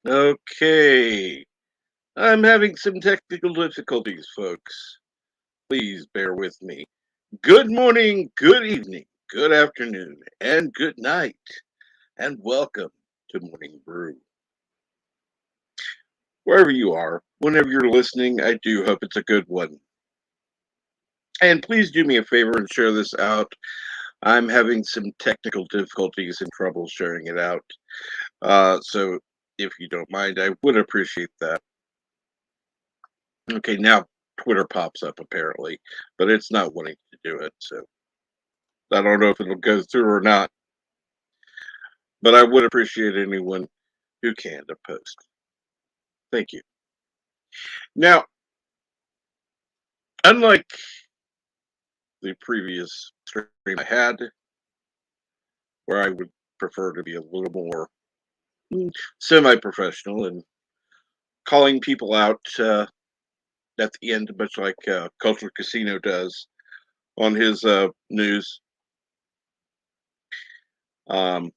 Okay, I'm having some technical difficulties, folks. Please bear with me. Good morning, good evening, good afternoon, and good night, and welcome to Morning Brew. Wherever you are, whenever you're listening, I do hope it's a good one. And please do me a favor and share this out. I'm having some technical difficulties and trouble sharing it out. So if you don't mind, I would appreciate that. Okay, now Twitter pops up apparently, but it's not wanting to do it. So I don't know if it'll go through or not, but I would appreciate anyone who can to post. Thank you. Now, unlike the previous stream I had, where I would prefer to be a little more semi professional and calling people out at the end, much like Culture Casino does on his news. Um,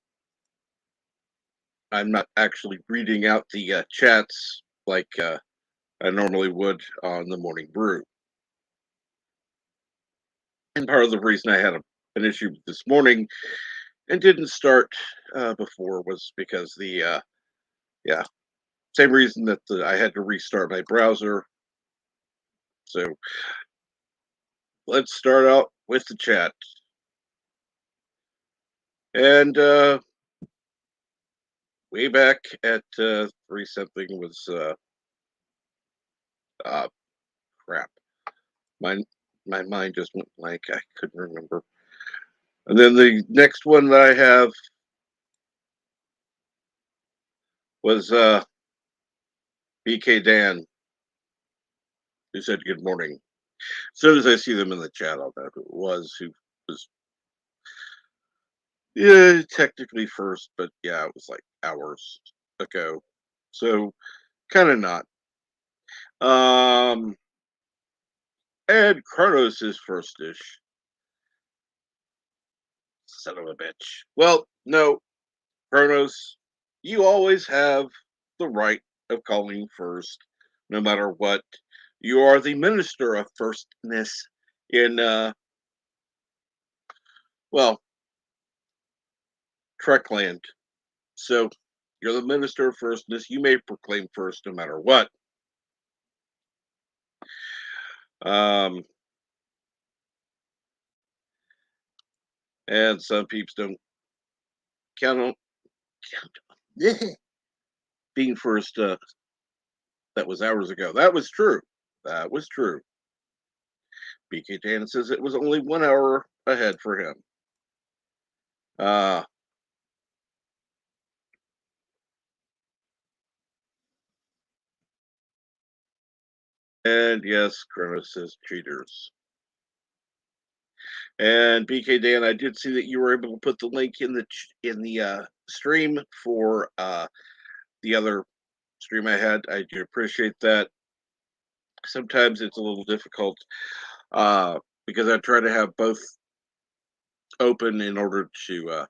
I'm not actually reading out the chats like I normally would on the Morning Brew. And part of the reason I had an issue this morning and didn't start before was because yeah, same reason that I had to restart my browser. So let's start out with the chat. And way back at three something was uh, crap. My my mind just went blank. I couldn't remember. And then the next one that I have was BK Dan, who said good morning. As soon as I see them in the chat, I'll know who it was. Who was yeah, technically first, but yeah, it was like hours ago. So kind of not. Um, and Kronos is first-ish. Son of a bitch. Well, no, Kronos, you always have the right of calling first, no matter what. You are the minister of firstness in well, Trekland. So you're the minister of firstness. You may proclaim first no matter what. Um, and some peeps don't count on being first. That was hours ago. That was true. That was true. BK Dan says it was only 1 hour ahead for him. Uh, and yes, Kronos says cheaters. And BK Dan, I did see that you were able to put the link in the stream for the other stream I had. I do appreciate that. Sometimes it's a little difficult because I try to have both open in order to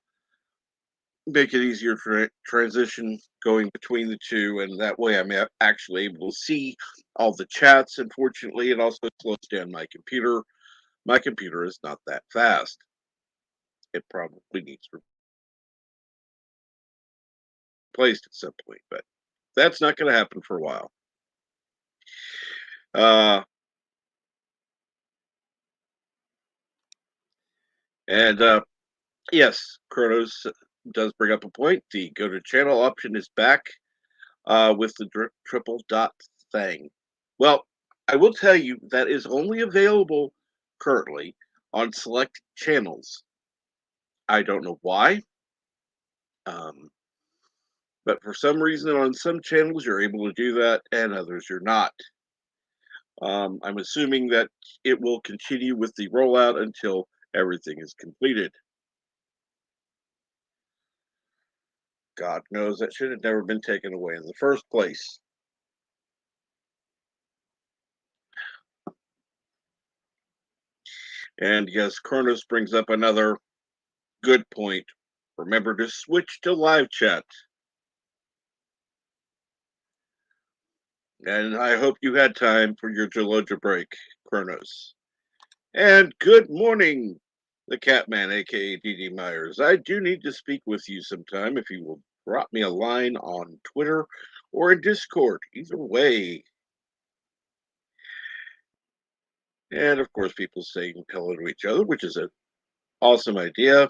make it easier for transition going between the two, and that way I'm actually able to see all the chats. Unfortunately, it also slows down my computer. My computer is not that fast. It probably needs replaced at some point, but that's not going to happen for a while. Uh, and yes, Kronos does bring up a point. The go to channel option is back with the triple dot thing. Well, I will tell you that is only available currently on select channels. I don't know why, um, but for some reason on some channels you're able to do that and others you're not. I'm assuming that it will continue with the rollout until everything is completed. God knows that should have never been taken away in the first place. And yes, Kronos brings up another good point. Remember to switch to live chat. And I hope you had time for your Gelogia break, Kronos. And good morning, the Catman, aka DD Myers. I do need to speak with you sometime if you will drop me a line on Twitter or in Discord. Either way. And of course, people saying hello to each other, which is an awesome idea.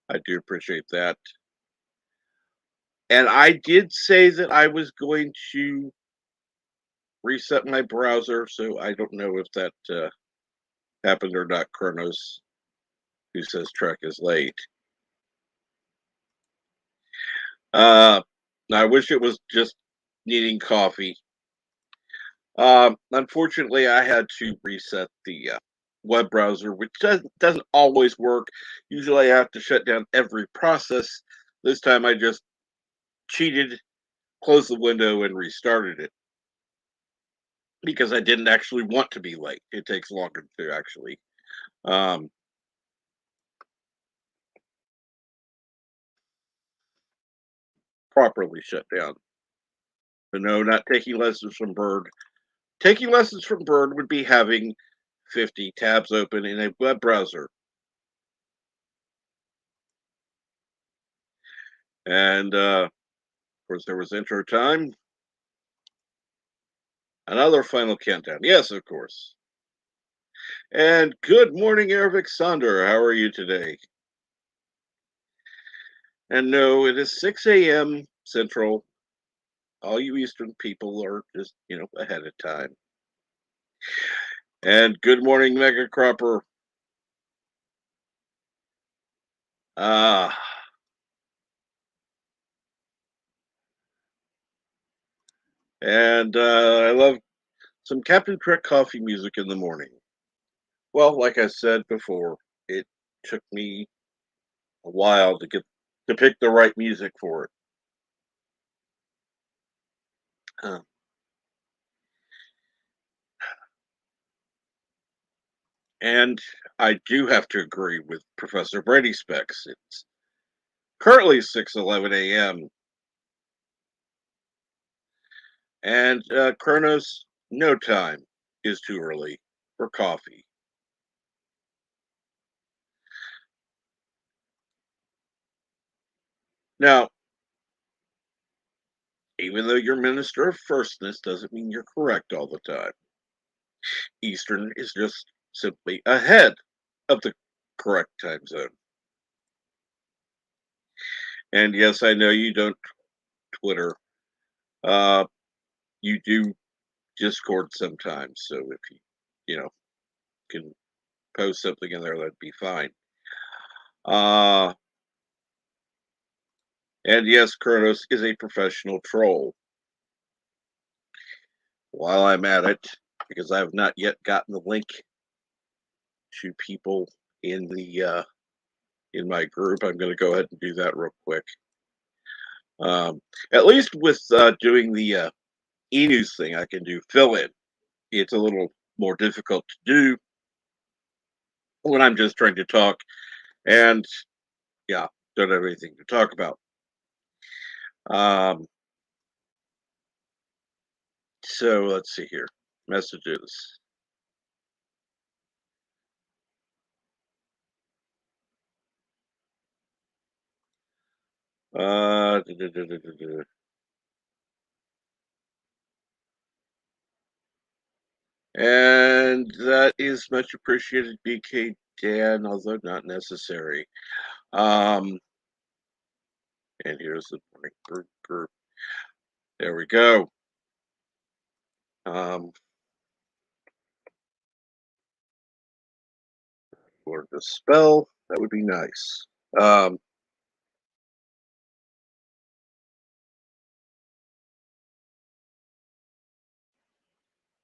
I do appreciate that. And I did say that I was going to reset my browser, so I don't know if that happened or not, Kronos, who says Trek is late. I wish it was just needing coffee. Unfortunately, I had to reset the web browser, which doesn't always work. Usually, I have to shut down every process. This time, I just cheated, closed the window, and restarted it because I didn't actually want to be late. It takes longer to actually um, properly shut down. But no, not taking lessons from Bird. Taking lessons from Bird would be having 50 tabs open in a web browser. And of course, there was intro time. Another final countdown. Yes, of course. And good morning, Arabic Sander. How are you today? And no, it is 6 a.m. Central. All you Eastern people are just, ahead of time. And good morning, Mega Cropper. Ah. And I love some Captain Trek coffee music in the morning. Well, like I said before, it took me a while to pick the right music for it. Uh, and I do have to agree with Professor Brady Specs. It's currently 6:11 a.m. and Kronos, no time is too early for coffee. Now, even though you're Minister of Firstness doesn't mean you're correct all the time. Eastern is just simply ahead of the correct time zone. And yes, I know you don't Twitter. Uh, you do Discord sometimes. So if you know, can post something in there, that'd be fine. Uh, and yes, Kronos is a professional troll. While I'm at it, because I have not yet gotten the link to people in the in my group, I'm going to go ahead and do that real quick. At least with doing the e-news thing, I can do fill in. It's a little more difficult to do when I'm just trying to talk and yeah, don't have anything to talk about. Um, so let's see here. Messages. Uh, duh, duh, duh, duh, duh, duh. And that is much appreciated, BK Dan, although not necessary. Um, and here's the morning group. There we go. For the spell, that would be nice. Um,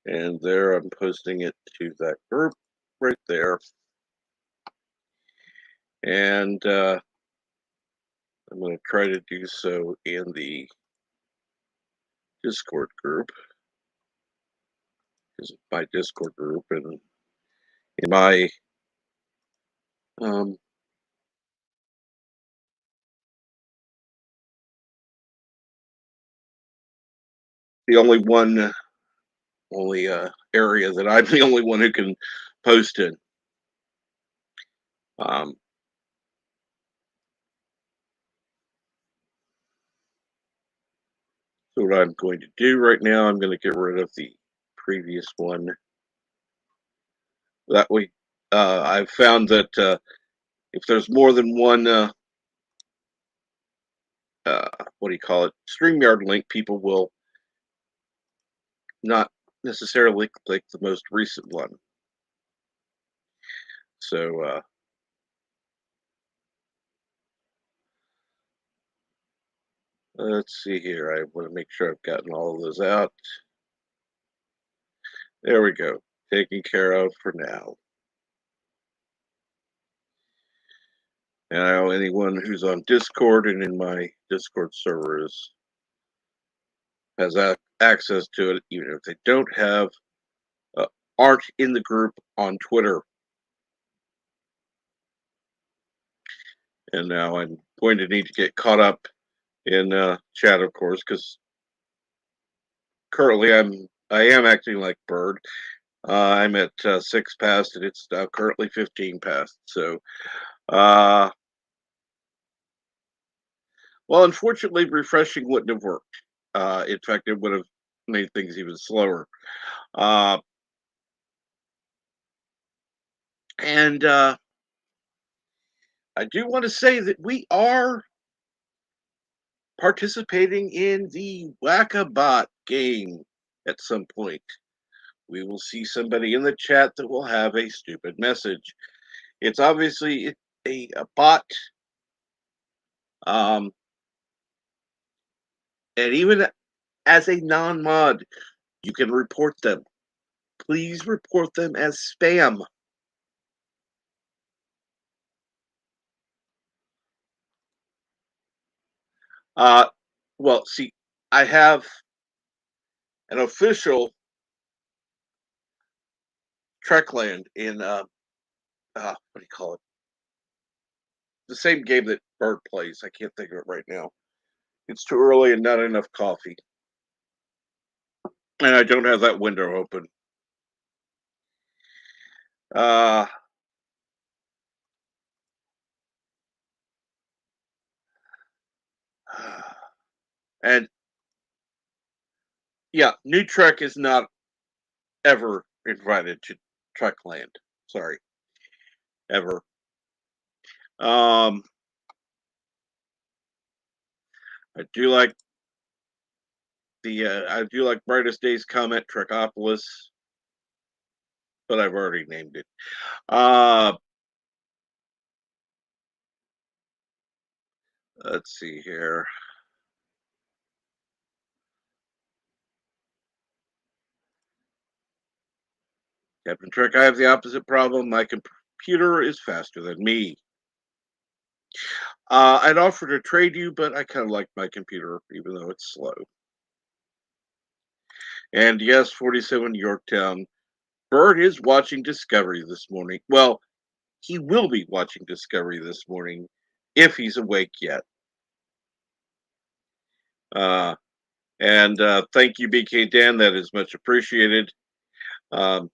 and there, I'm posting it to that group right there. And I'm going to try to do so in the Discord group. Is my Discord group and in my um, the only area that I'm the only one who can post in. Um, so what I'm going to do right now, I'm going to get rid of the previous one. That way, I've found that if there's more than one, what do you call it, StreamYard link, people will not necessarily click the most recent one. So let's see here. I want to make sure I've gotten all of those out. There we go. Taken care of for now. And now anyone who's on Discord and in my Discord servers has access to it, even if they don't have, aren't in the group on Twitter. And now I'm going to need to get caught up in chat, of course, because currently I am acting like Bird. I'm at 6 past, and it's now currently 15 past. So, well, unfortunately, refreshing wouldn't have worked. In fact, it would have made things even slower. Uh, and I do want to say that we are participating in the Whack-A-Bot game at some point. We will see somebody in the chat that will have a stupid message. It's obviously a bot. Um, and even as a non-mod, you can report them. Please report them as spam. Uh, well, see, I have an official Trekland in what do you call it? The same game that Bird plays. I can't think of it right now. It's too early and not enough coffee, and I don't have that window open. Uh, and yeah, New Trek is not ever invited to Trekland. Sorry, ever. Um, I do like I do like Brightest Days comment Trekopolis, but I've already named it. Let's see here. Captain Trek, I have the opposite problem. My computer is faster than me. I'd offer to trade you, but I kind of like my computer, even though it's slow. And yes, 47 Yorktown. Bird is watching Discovery this morning. Well, he will be watching Discovery this morning if he's awake yet. Uh, and thank you, BK Dan. That is much appreciated. Um,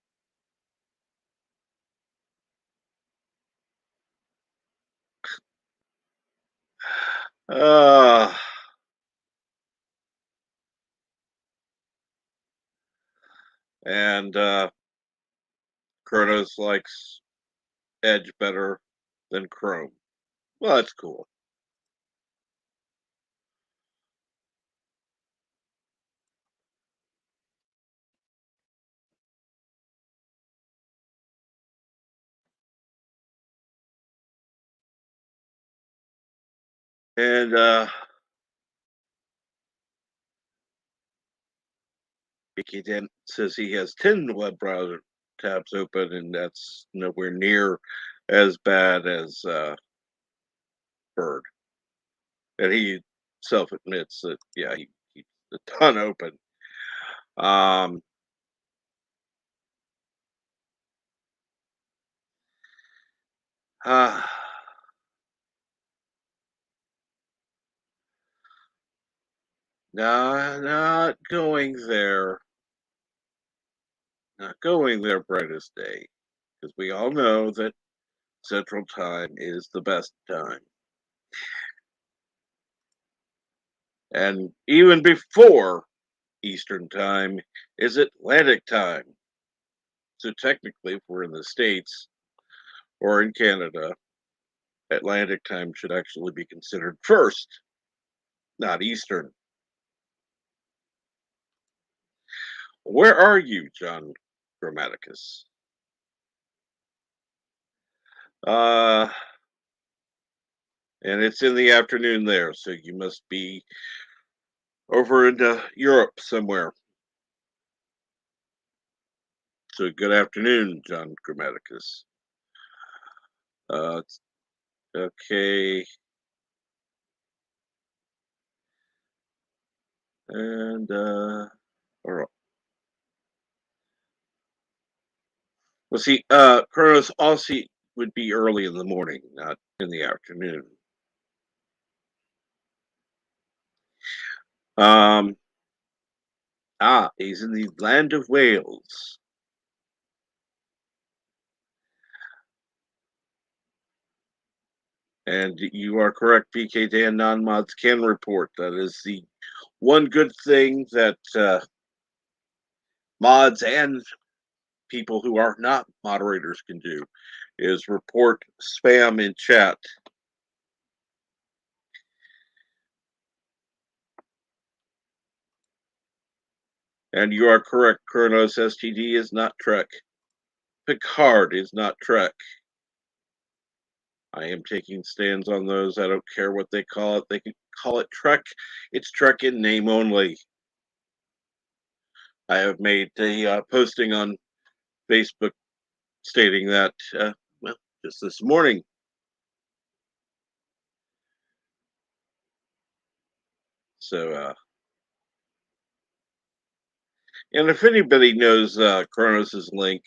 uh, and Kronos likes Edge better than Chrome. Well, that's cool. And BK Dan says he has 10 web browser tabs open, and that's nowhere near as bad as Bird. And he self admits that, yeah, he keeps a ton open. Um, uh, Nah, not going there. Not going there, brightest day. Because we all know that Central Time is the best time. And even before Eastern Time is Atlantic Time. So technically, if we're in the States or in Canada, Atlantic Time should actually be considered first, not Eastern. Where are you, John Grammaticus? Uh, and it's in the afternoon there, so you must be over in Europe somewhere. So good afternoon, John Grammaticus. Uh, okay, and all right. Well, see, Kronos also would be early in the morning, not in the afternoon. Um, he's in the land of Wales. And you are correct, PK Dan. Non-mods can report. That is the one good thing that mods and people who are not moderators can do is report spam in chat. And you are correct, Kronos. STD is not Trek. Picard is not Trek. I am taking stands on those. I don't care what they call it. They can call it Trek. It's Trek in name only. I have made a posting on Facebook stating that, well, just this morning. So, and if anybody knows Kronos's link,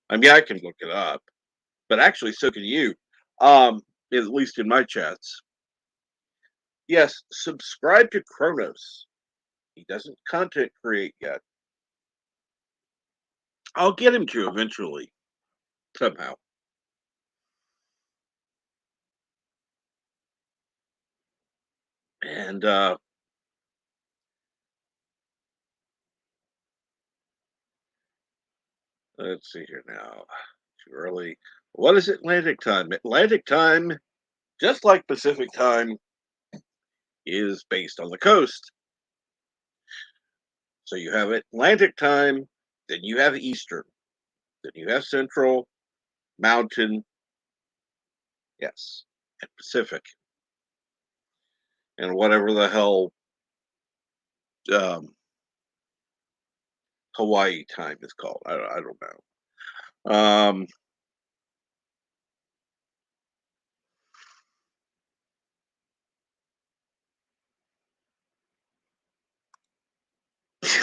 I mean, I can look it up, but actually, so can you. At least in my chats. Yes, subscribe to Kronos. He doesn't content create yet. I'll get him to eventually, somehow. And let's see here now. Too early. What is Atlantic time? Atlantic time, just like Pacific time, is based on the coast. So you have Atlantic time, then you have Eastern, then you have Central, Mountain, yes, and Pacific, and whatever the hell um, Hawaii time is called. I don't know.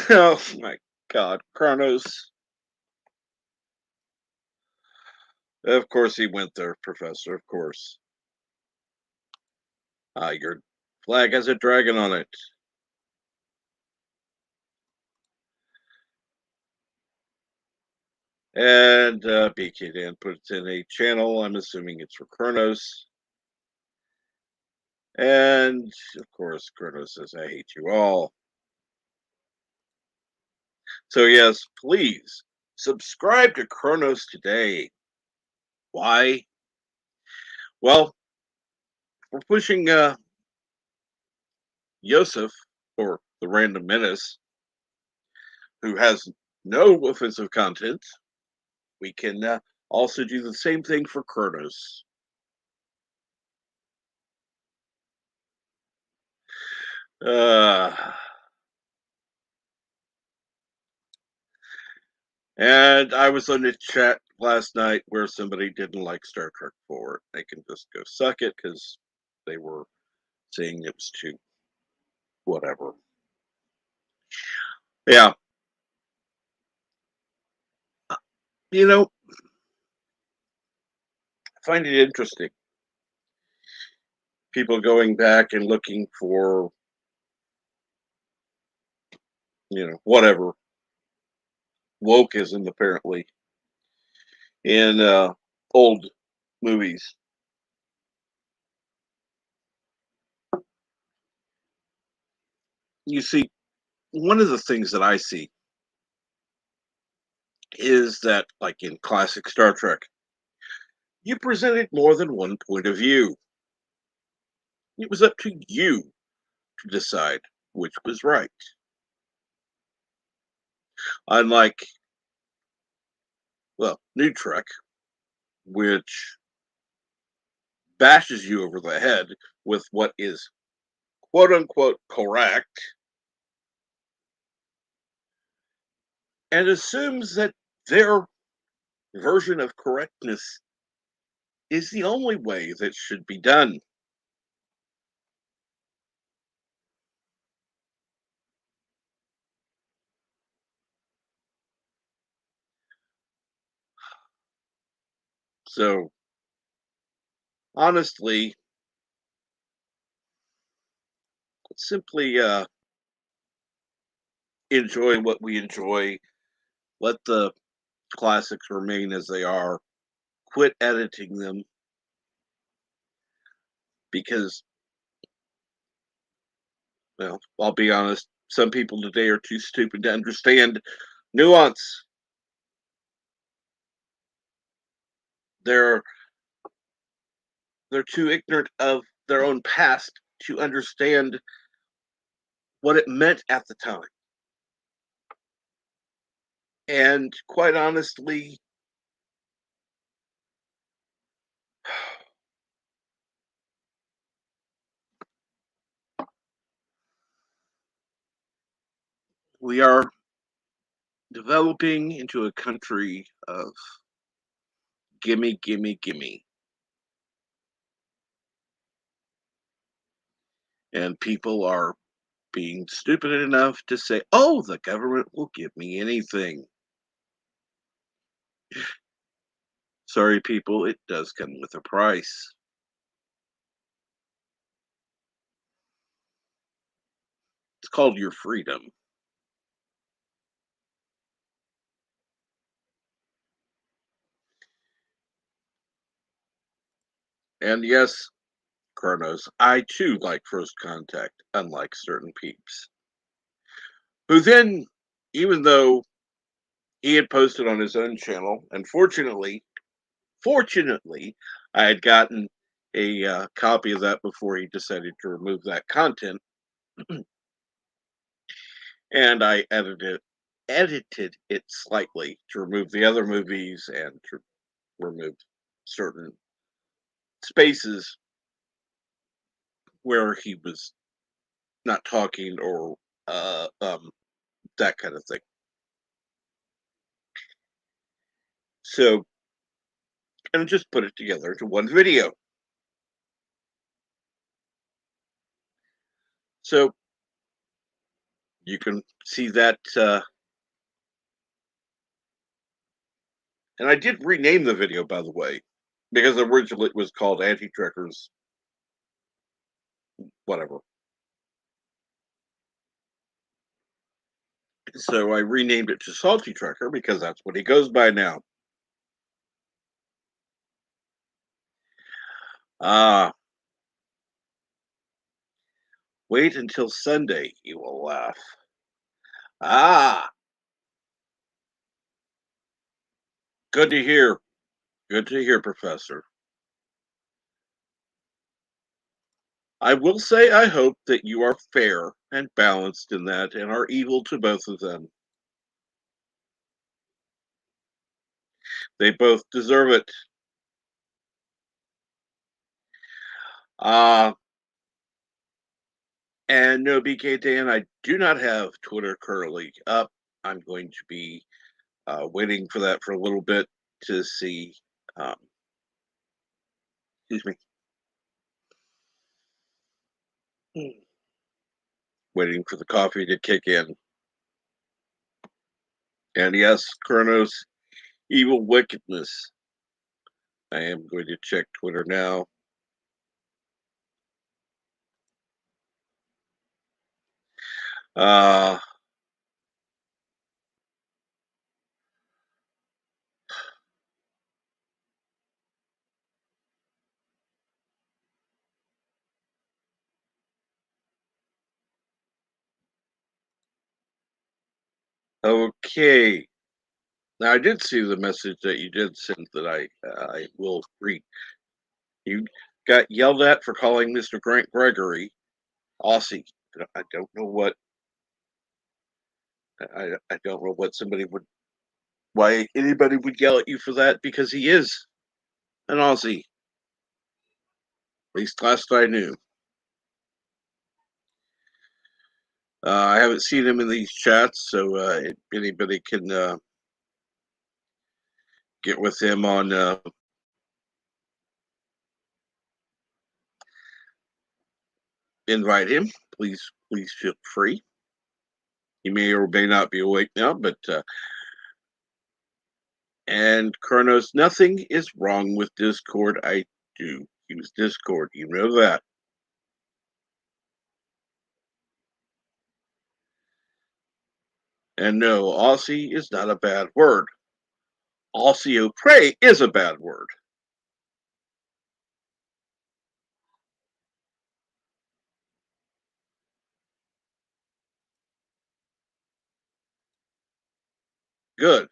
Oh my God, Kronos. Of course he went there, Professor. Of course. Your flag has a dragon on it. And BK Dan puts in a channel. I'm assuming it's for Kronos. And of course, Kronos says, I hate you all. So, yes, please subscribe to Kronos today. Why? Well, we're pushing Yosef, or the Random Menace, who has no offensive content. We can also do the same thing for Kronos. And I was on a chat last night where somebody didn't like Star Trek 4. They can just go suck it because they were saying it was too whatever. Yeah. You know, I find it interesting. People going back and looking for whatever wokeism apparently in old movies. You see, one of the things that I see is that, like in classic Star Trek, you presented more than one point of view. It was up to you to decide which was right. Unlike, well, New Trek, which bashes you over the head with what is quote unquote correct and assumes that their version of correctness is the only way that should be done. So, honestly, simply enjoy what we enjoy. Let the classics remain as they are. Quit editing them because, well, I'll be honest, some people today are too stupid to understand nuance. They're they're too ignorant of their own past to understand what it meant at the time. And quite honestly, we are developing into a country of gimme, gimme, gimme. And people are being stupid enough to say, oh, the government will give me anything. Sorry, people, it does come with a price. It's called your freedom. And yes, Kronos, I too like First Contact, unlike certain peeps. Who then, even though he had posted on his own channel, and fortunately, I had gotten a copy of that before he decided to remove that content, and I edited it slightly to remove the other movies and to remove certain spaces where he was not talking or that kind of thing. So, and just put it together into one video. So you can see that, and I did rename the video, by the way, because originally it was called Anti-Trekkers, whatever. So I renamed it to Salty Trekker because that's what he goes by now. Ah, wait until Sunday, you will laugh. Ah, good to hear. Good to hear, Professor. I will say I hope that you are fair and balanced in that and are evil to both of them. They both deserve it. Uh, and no, BK Dan, I do not have Twitter currently up. I'm going to be waiting for that for a little bit to see. Um, excuse me. Waiting for the coffee to kick in. And yes, Kronos, evil wickedness. I am going to check Twitter now. Uh, Okay. Now I did see the message that you did send that I will read. You got yelled at for calling Mr. Grant Gregory Aussie. I don't know what I don't know what somebody would why anybody would yell at you for that because he is an Aussie. At least last I knew. I haven't seen him in these chats, so if anybody can get with him on invite him. Please feel free. He may or may not be awake now, but and Kronos, nothing is wrong with Discord. I do use Discord. You know that. And no, Aussie is not a bad word. MomOPrey is a bad word. Good.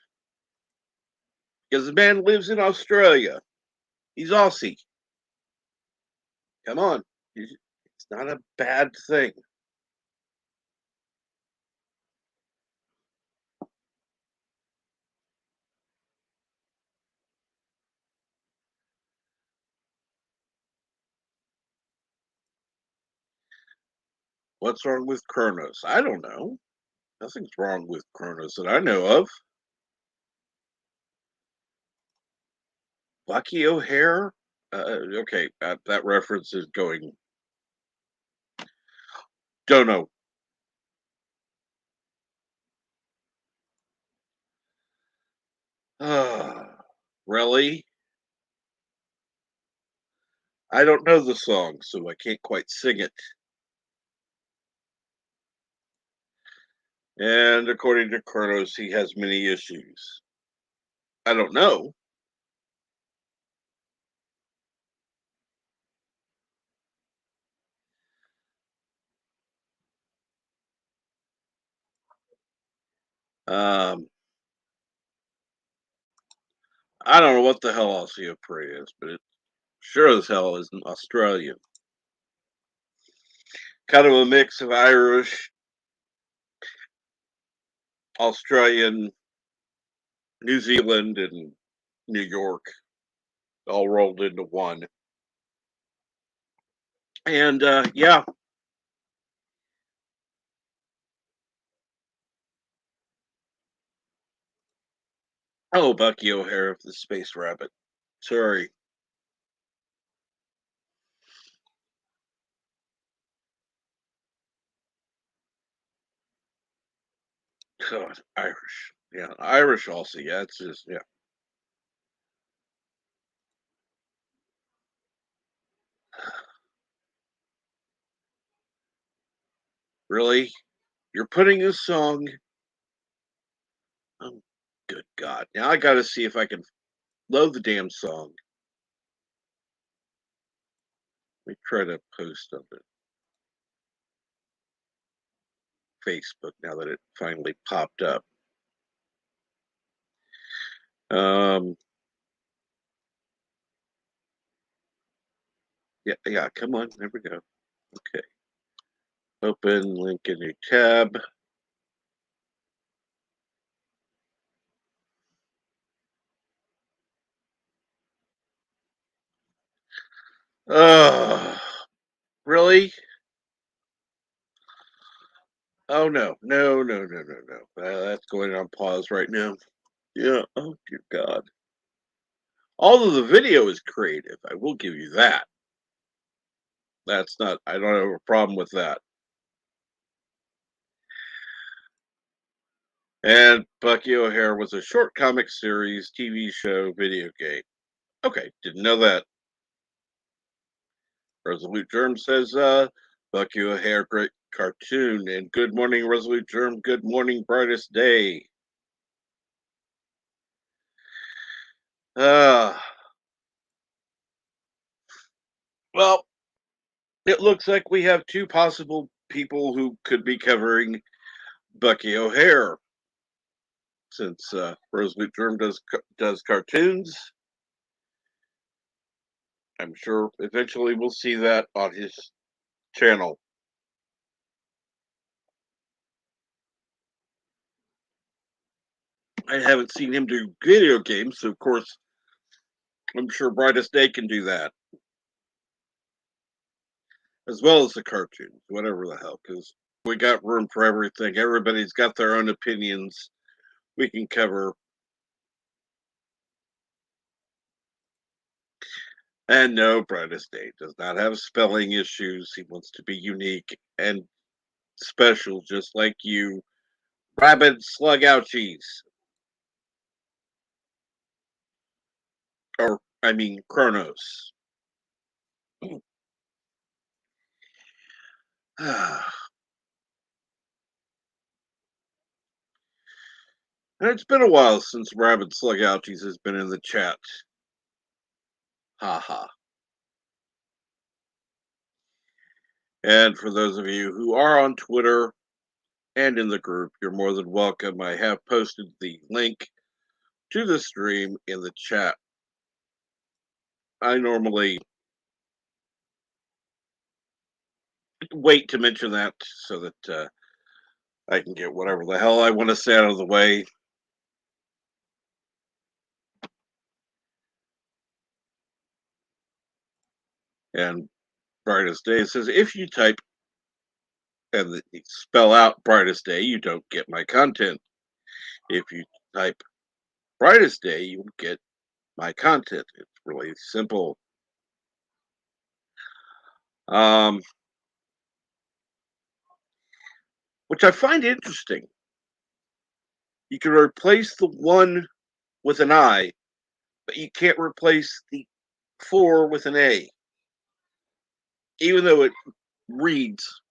Because the man lives in Australia. He's Aussie. Come on. It's not a bad thing. What's wrong with Kronos? I don't know. Nothing's wrong with Kronos that I know of. Bucky O'Hare? Okay, that reference is going. Don't know. Really? I don't know the song, so I can't quite sing it. And according to Kronos, he has many issues. I don't know. Um, I don't know what the hell Osteopray is, but it sure as hell isn't Australian. Kind of a mix of Irish, Australian, New Zealand, and New York all rolled into one. And yeah, oh, Bucky O'Hare of the Space Rabbit. Sorry. God, Irish. Yeah, Irish also. Yeah, it's just, yeah. Really? You're putting this song. Oh, good God. Now I got to see if I can load the damn song. Let me try to post on the Facebook now that it finally popped up. Um, yeah, come on. There we go. Okay. Open link in a tab. Really? Oh no, no. That's going on pause right now. Yeah. Oh dear God. Although the video is creative, I will give you that. That's not. I don't have a problem with that. And Bucky O'Hare was a short comic series, TV show, video game. Okay, didn't know that. Resolute Germ says, Bucky O'Hare, great cartoon. And good morning, Resolute Germ. Good morning, brightest day. Uh, well, it looks like we have two possible people who could be covering Bucky O'Hare. since Rosemeat Germ does cartoons. I'm sure eventually we'll see that on his channel. I haven't seen him do video games, so of course I'm sure Brightest Day can do that, as well as the cartoons, whatever the hell, because we got room for everything. Everybody's got their own opinions. We can cover. And no, Brightest Day does not have spelling issues. He wants to be unique and special, just like you. Rabid slug ouchies. Or, I mean, Kronos. It's been a while since Rabid Slug Ouchies has been in the chat. Ha ha. And for those of you who are on Twitter and in the group, you're more than welcome. I have posted the link to the stream in the chat. I normally wait to mention that so that I can get whatever the hell I want to say out of the way. And Brightest Day says, if you type and spell out Brightest Day, you don't get my content. If you type Brightest Day, you will get my content. It's really simple. Which I find interesting. You can replace the 1 with an I, but you can't replace the 4 with an A, even though it reads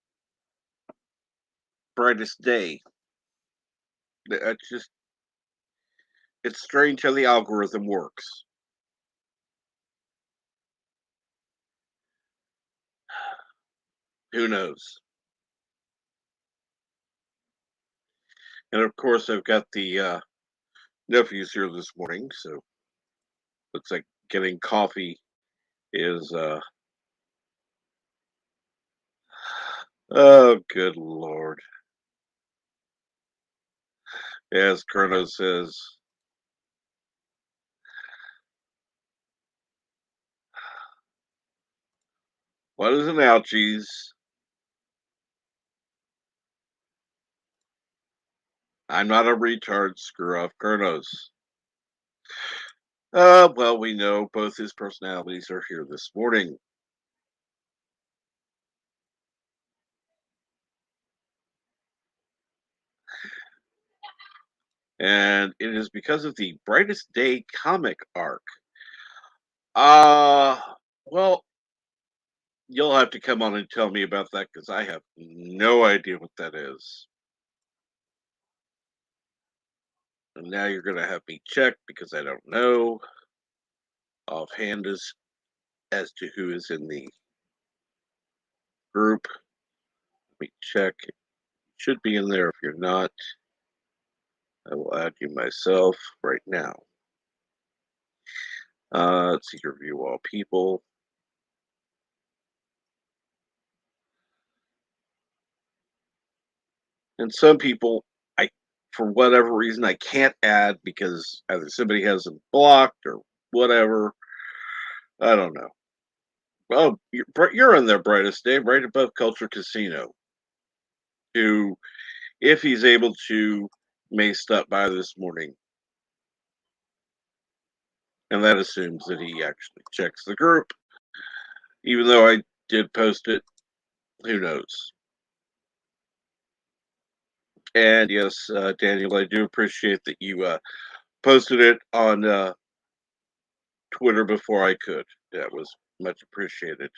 Brightest Day. That's just, it's strange how the algorithm works. Who knows? And of course, I've got the nephews here this morning, so looks like getting coffee is oh, good lord. As Chrono says, what is an ouchies? I'm not a retard, screw off Chronos. Well, we know both his personalities are here this morning. And it is because of the Brightest Day comic arc. Well, you'll have to come on and tell me about that because I have no idea what that is. And now you're going to have me check because I don't know offhand as to who is in the group. Let me check. You should be in there. If you're not, I will add you myself right now. Let's see, review all people. And some people, for whatever reason, I can't add because either somebody has them blocked or whatever. I don't know. Oh, you're in there, Brightest Day, right above Culture Casino, who, if he's able to, may stop by this morning. And that assumes that he actually checks the group. Even though I did post it, who knows? And yes, Daniel, I do appreciate that you posted it on Twitter before I could. That was much appreciated.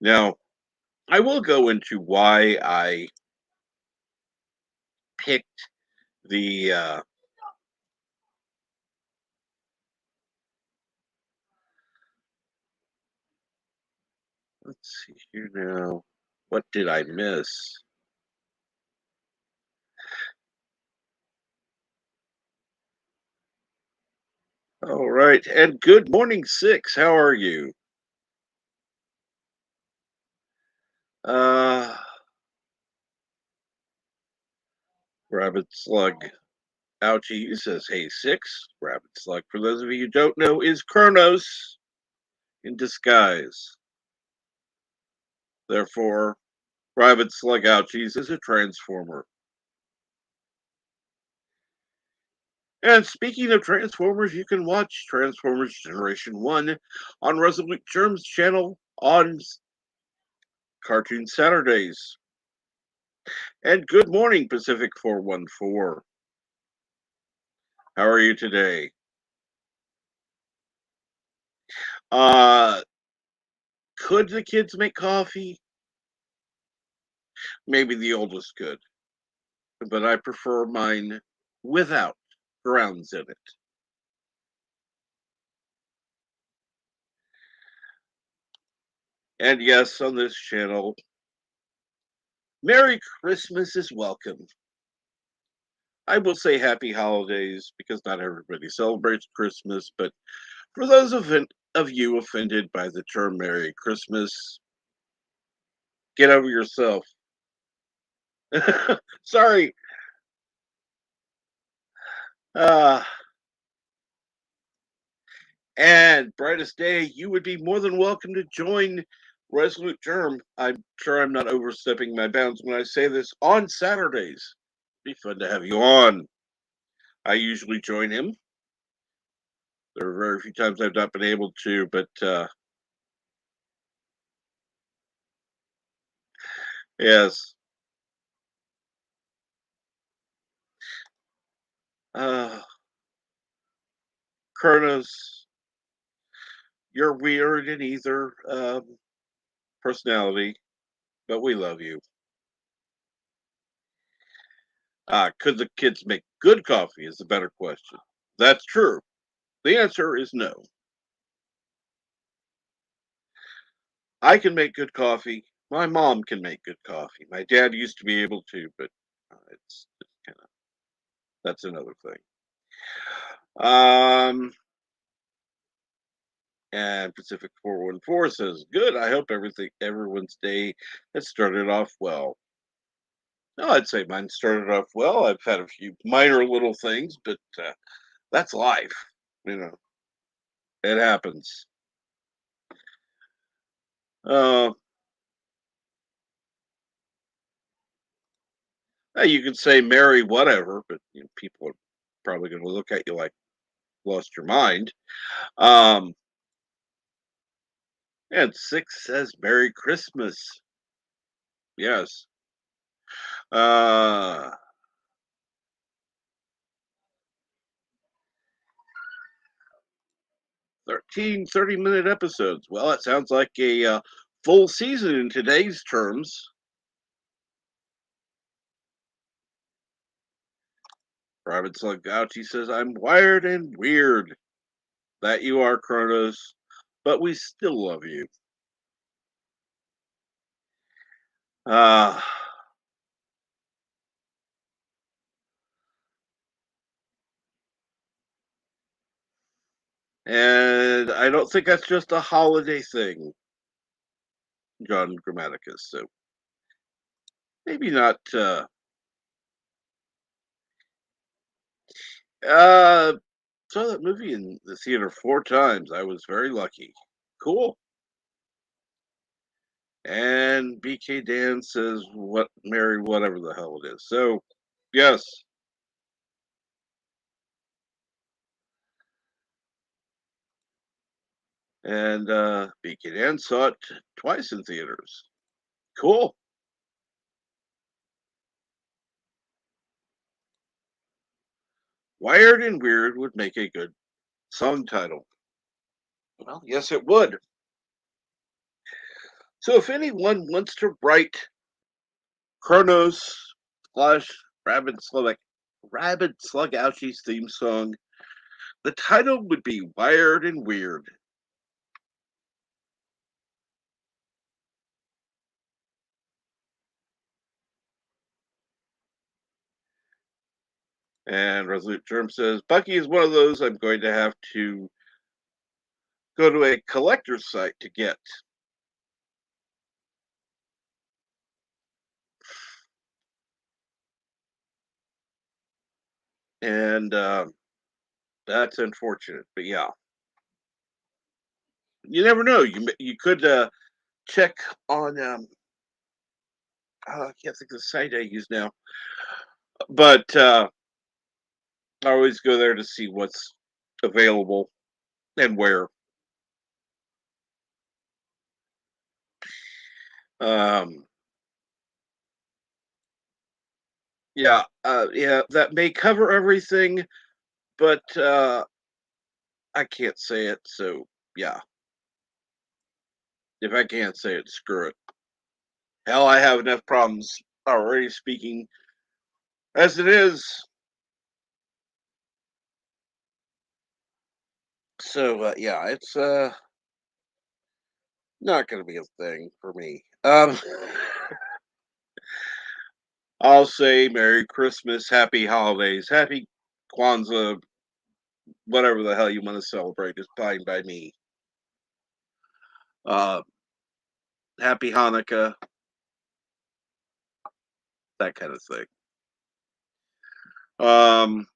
Now, I will go into why I picked the let's see here now. What did I miss? All right, and good morning, Six. How are you? Uh, Rabbit Slug Ouchie says, "Hey, Six." Rabbit Slug, for those of you who don't know, is Kronos in disguise. Therefore, Rabbit Slug Ouchies is a transformer. And speaking of Transformers, you can watch Transformers Generation 1 on Resolute Germ's channel on Cartoon Saturdays. And good morning, Pacific 414. How are you today? Uh, could the kids make coffee? Maybe the oldest could, but I prefer mine without grounds in it. And yes, on this channel, Merry Christmas is welcome. I will say Happy Holidays because not everybody celebrates Christmas, but for those of you offended by the term Merry Christmas, get over yourself. Sorry. Uh, and brightest day, you would be more than welcome to join Resolute Germ. I'm sure I'm not overstepping my bounds when I say this on Saturdays. Be fun to have you on. I usually join him. There are very few times I've not been able to, but yes. Uh, Kronos, you're weird in either personality, but we love you. Could the kids make good coffee is the better question. That's true. The answer is no. I can make good coffee. My mom can make good coffee. My dad used to be able to, but it's kind of that's another thing. Um, and Pacific 414 says, "Good. I hope everyone's day has started off well." No, I'd say mine started off well. I've had a few minor little things, but that's life. You know, it happens. Uh, you could say Mary whatever, but people are probably going to look at you like lost your mind. Um, and Six says Merry Christmas. Yes. Uh, 13 30-minute episodes. Well, it sounds like a full season in today's terms. Private Slug Gouchy says, "I'm wired and weird." That you are, Kronos, but we still love you. Uh, and I don't think that's just a holiday thing, John Grammaticus. So maybe not. Uh, saw that movie in the theater 4 times. I was very lucky. Cool. And BK Dan says, "What, Mary, whatever the hell it is." So, yes. And BK Dan saw it twice in theaters. Cool. Wired and Weird would make a good song title. Well, yes, it would. So if anyone wants to write Kronos slash Rabbit Slug Ouchie's theme song, the title would be Wired and Weird. And Resolute Germ says, Bucky is one of those I'm going to have to go to a collector's site to get. And that's unfortunate. But yeah, you never know. You could check on, I can't think of the site I use now. But I always go there to see what's available and where. Um, yeah, that may cover everything, but I can't say it. So yeah, if I can't say it, screw it. Hell, I have enough problems already speaking as it is. So yeah, it's not going to be a thing for me. I'll say Merry Christmas, Happy Holidays, Happy Kwanzaa, whatever the hell you want to celebrate is fine by me. Uh, Happy Hanukkah, that kind of thing. Um,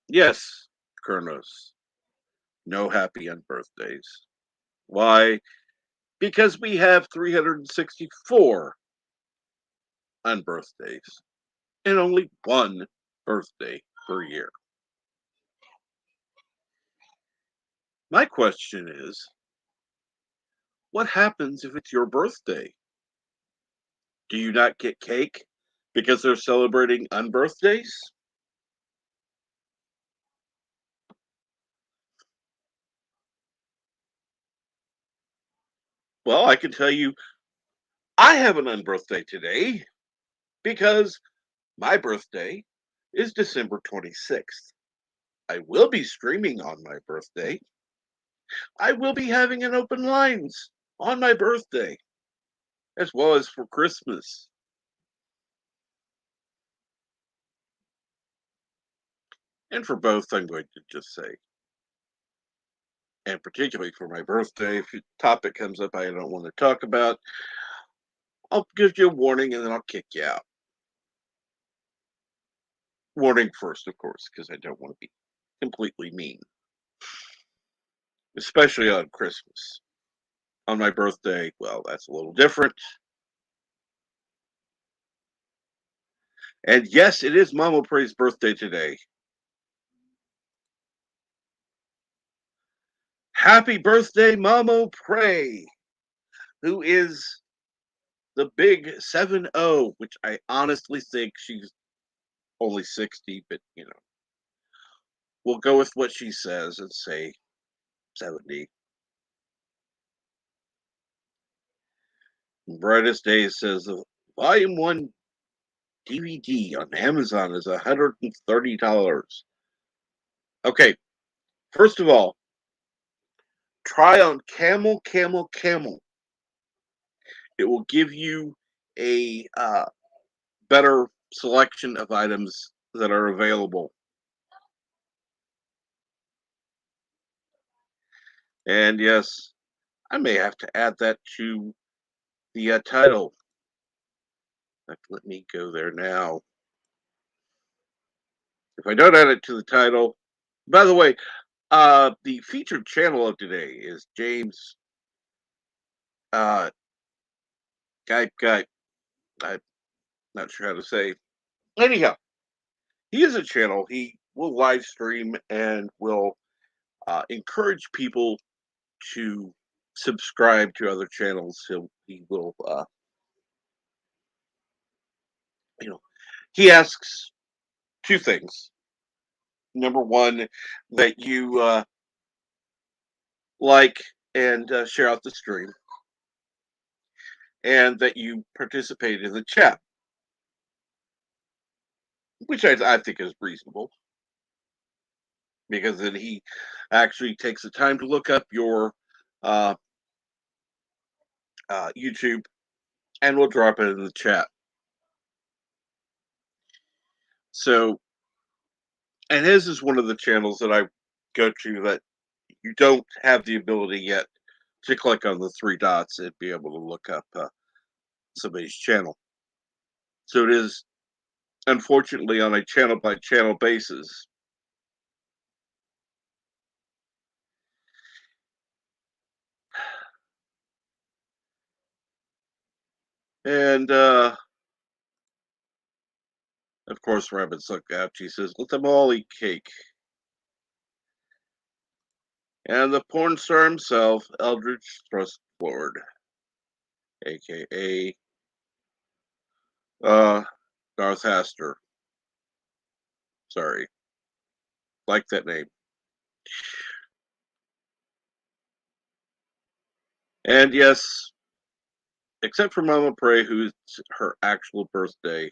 yes, Kronos, no happy unbirthdays. Why? Because we have 364 unbirthdays and only one birthday per year. My question is, what happens if it's your birthday? Do you not get cake because they're celebrating unbirthdays? Well, I can tell you, I have an unbirthday today because my birthday is December 26th. I will be streaming on my birthday. I will be having an open lines on my birthday as well as for Christmas. And for both, I'm going to just say, and particularly for my birthday, if a topic comes up I don't want to talk about, I'll give you a warning and then I'll kick you out. Warning first, of course, because I don't want to be completely mean, especially on Christmas. On my birthday, well, that's a little different. And yes, it is MomOPrey's birthday today. Happy birthday, MomOPrey, who is the big 7-0, which I honestly think she's only 60, but we'll go with what she says and say 70. Brightest Days says the Volume 1 DVD on Amazon is $130. Okay, first of all, try on Camel, Camel, Camel. It will give you a better selection of items that are available. And yes, I may have to add that to the title. Let me go there now. If I don't add it to the title, by the way, the featured channel of today is James uh, Gipe. I'm not sure how to say. Anyhow, he has a channel. He will live stream and will encourage people to subscribe to other channels. He will, you know, he asks two things. Number one, that you like and share out the stream, and that you participate in the chat, which I think is reasonable because then he actually takes the time to look up your uh, YouTube and will drop it in the chat. So, and his is one of the channels that I go to that you don't have the ability yet to click on the three dots and be able to look up somebody's channel. So it is, unfortunately, on a channel by channel basis. And of course, Rabbit Suck out. She says, "Let them all eat cake." And the porn star himself, Eldridge Thrustlord, aka uh, Darth Haster. Sorry, like that name. And yes, except for MomOPrey, who's her actual birthday.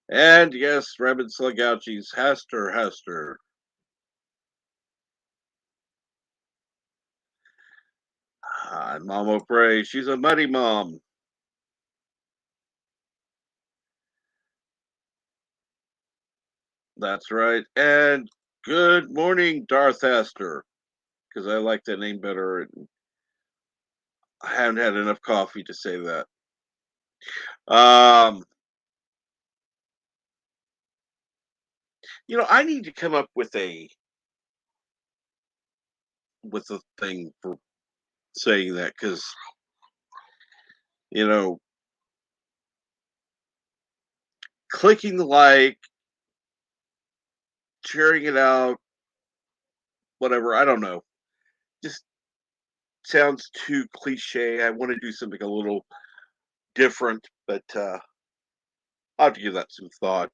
And yes, Rabbit Slugouchies, Haster. And MomOPrey, she's a muddy mom. That's right. And good morning, Darth Haster, because I like that name better. And I haven't had enough coffee to say that. Um, I need to come up with a thing for saying that because you know, clicking the like, sharing it out, whatever. I don't know. Just sounds too cliche. I want to do something a little different, but I'll have to give that some thought.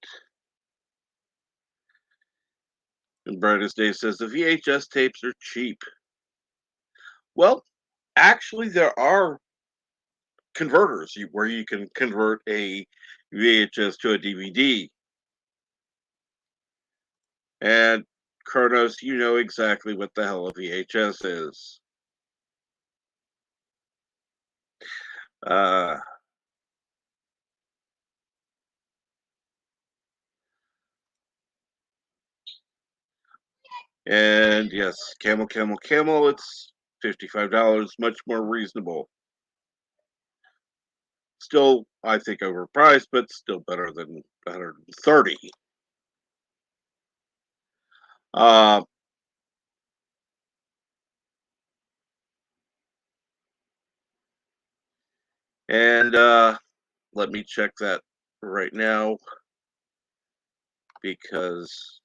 And Brightest Day says the VHS tapes are cheap. Well, actually, there are converters where you can convert a VHS to a DVD. And Kronos, you know exactly what the hell a VHS is. Uh, and yes, Camel, it's $55, much more reasonable. Still, I think overpriced, but still better than 130. Uh, and let me check that right now because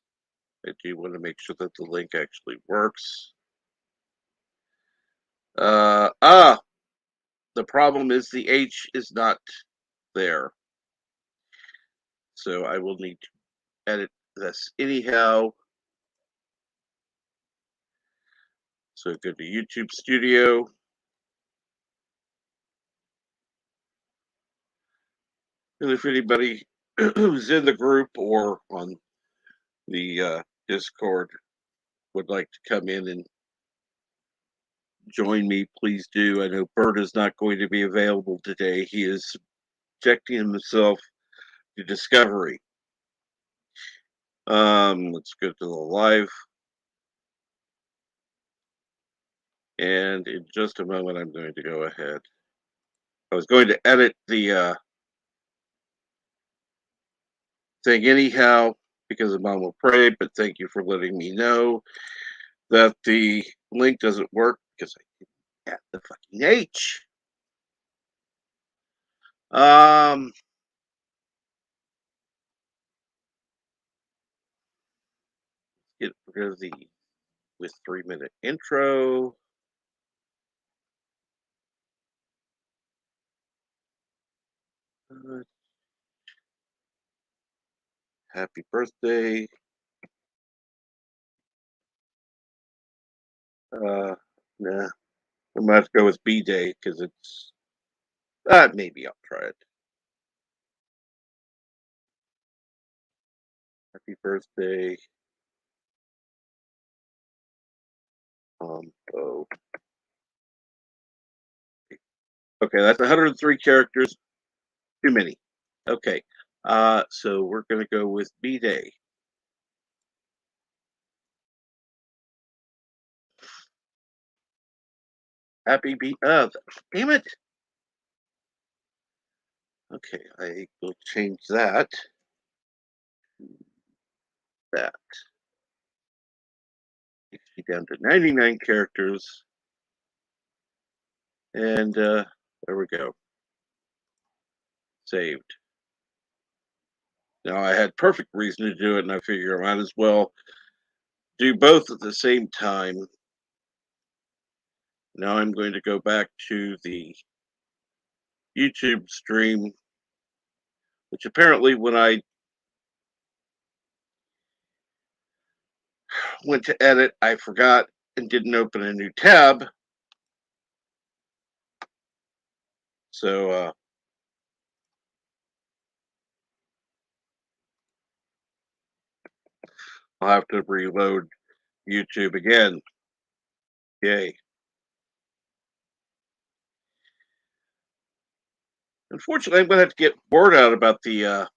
I do want to make sure that the link actually works. The problem is the H is not there. So I will need to edit this anyhow. So go to YouTube Studio. And if anybody who's in the group or on the Discord would like to come in and join me, please do. I know Bert is not going to be available today. He is subjecting himself to discovery. Let's go to the live. And in just a moment, I'm going to go ahead. I was going to edit the thing anyhow because of MomOPrey, but thank you for letting me know that the link doesn't work because I didn't add the fucking H. Get rid of the with 3-minute intro. Happy birthday. Nah, I'm gonna have to go with B Day because it's. Maybe I'll try it. Happy birthday. Oh. Okay, that's 103 characters. Too many. Okay. So we're going to go with B-Day. Happy B. Damn it. Okay, I will change that. That. Down to 99 characters. And there we go. Saved. Now I had perfect reason to do it, and I figure I might as well do both at the same time. Now I'm going to go back to the YouTube stream, which apparently when I went to edit, I forgot and didn't open a new tab. So I'll have to reload YouTube again. Yay. Unfortunately, I'm going to have to get word out about the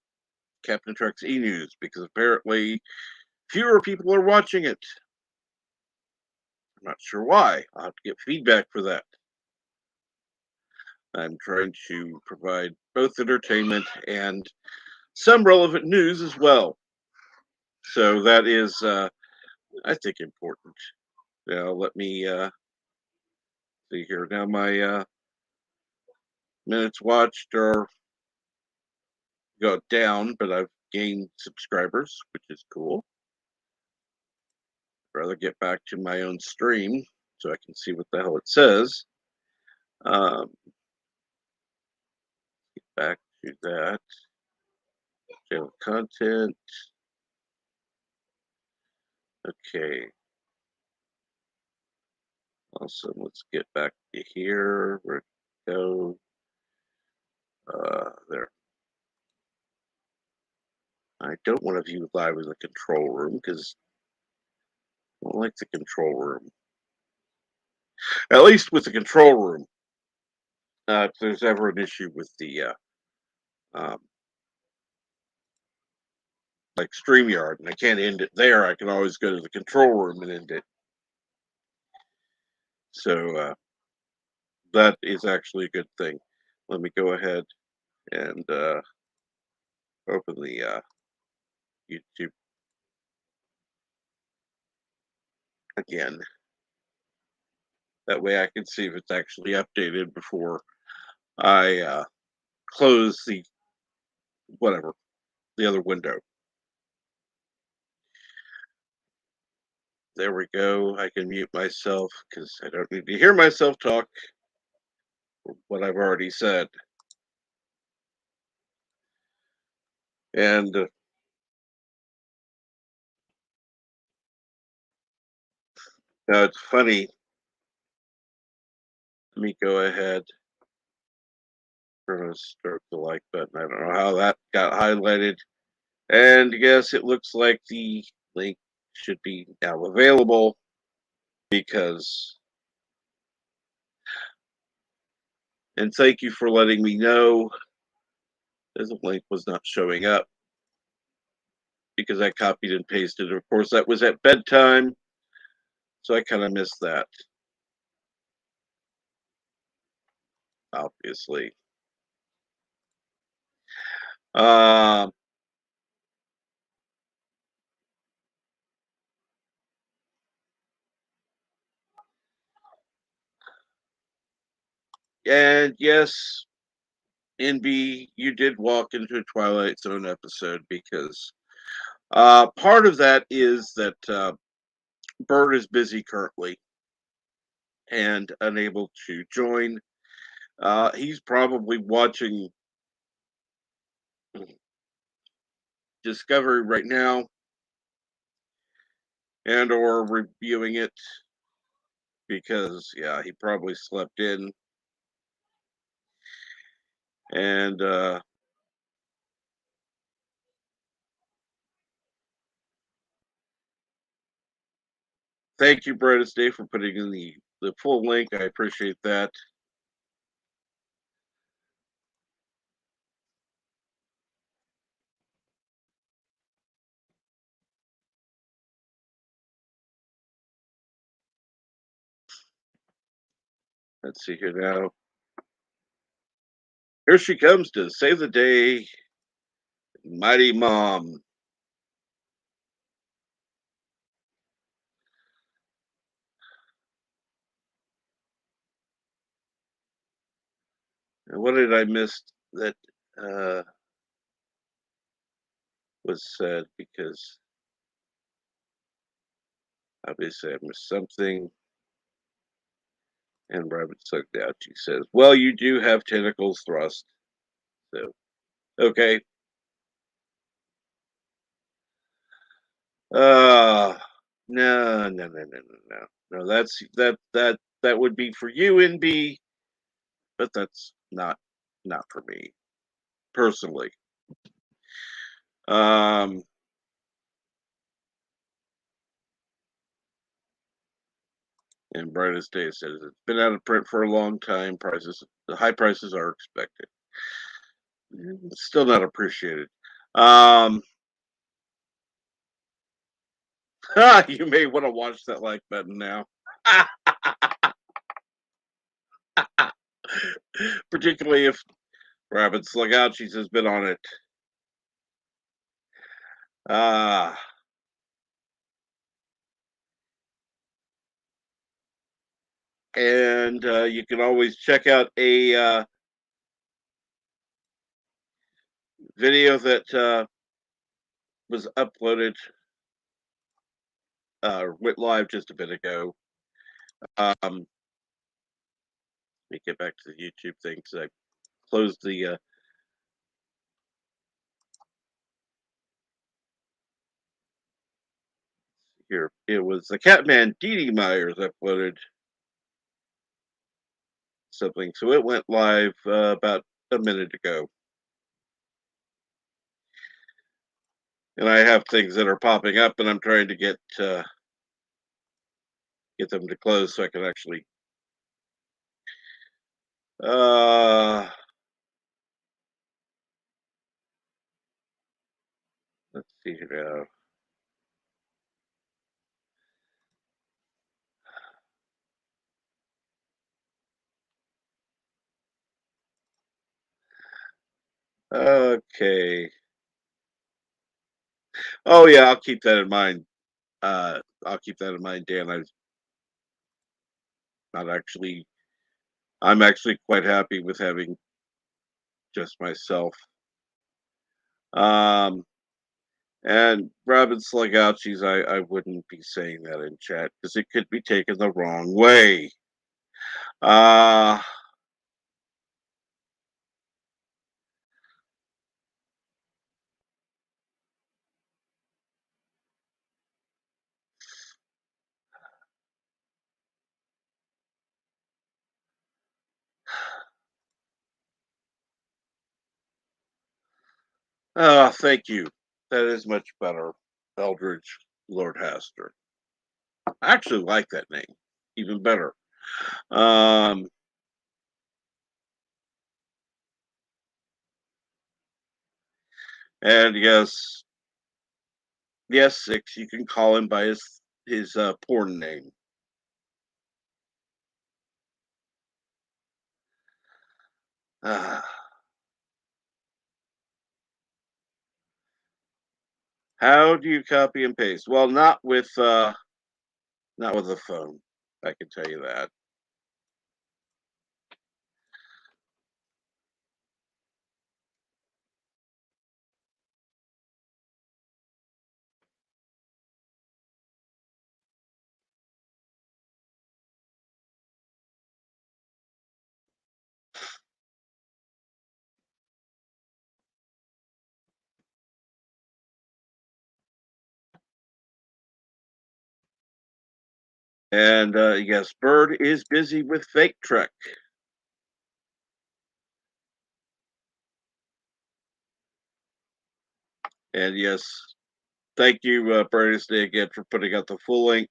Captain Truck's e-news because apparently fewer people are watching it. I'm not sure why. I'll have to get feedback for that. I'm trying to provide both entertainment and some relevant news as well. So that is, I think, important. Now, let me see here. Now, my minutes watched are go down, but I've gained subscribers, which is cool. I'd rather get back to my own stream so I can see what the hell it says. Get back to that. Channel content. Okay. Awesome. Let's get back to here. Where to go? There. I don't want to view live in the control room because I don't like the control room. At least with the control room. If there's ever an issue with the um, like StreamYard and I can't end it there, I can always go to the control room and end it. So that is actually a good thing. Let me go ahead and open the YouTube again. That way I can see if it's actually updated before I close the whatever, the other window. There we go. I can mute myself because I don't need to hear myself talk for what I've already said. And now it's funny. Let me go ahead. We're going to start the like button. I don't know how that got highlighted. And yes, it looks like the link should be now available because. And thank you for letting me know that the link was not showing up because I copied and pasted. Of course, that was at bedtime, so I kind of missed that. Obviously. Uh, and yes, NB, you did walk into a Twilight Zone episode because part of that is that Bird is busy currently and unable to join. He's probably watching Discovery right now and or reviewing it because yeah, he probably slept in. And thank you, Brightest Day, for putting in the full link. I appreciate that. Let's see here now. Here she comes to save the day, Mighty Mom. And what did I miss that uh, was said? Because obviously I missed something. And Rabbit sucked out. She says, "Well, you do have tentacles thrust." So okay. Uh no, no, no, no, no, no. No, that would be for you, NB, but that's not for me personally. Um and Brightest Day says it's been out of print for a long time. The high prices are expected. Still not appreciated. Um you may want to watch that like button now. Particularly if Rabbit Slugouchies has been on it. Ah, and you can always check out a video that was uploaded, went live just a bit ago. Let me get back to the YouTube thing because I closed the here. It was the Catman Dee Dee Myers uploaded something, so it went live about a minute ago. And I have things that are popping up, and I'm trying to get them to close so I can actually. Uh, let's see here now. Okay. Oh yeah, I'll keep that in mind. I'll keep that in mind, Dan. Not actually. I'm actually quite happy with having just myself. Um, and Robin Slugouchies, I wouldn't be saying that in chat because it could be taken the wrong way. Uh, thank you. That is much better, Eldridge Lord Haster. I actually like that name even better. Um, and yes, Six, you can call him by his porn name. Uh, how do you copy and paste? Well, not with a phone. I can tell you that. And yes, Bird is busy with Fake Trek. And yes, thank you, Brightest Day, again for putting out the full link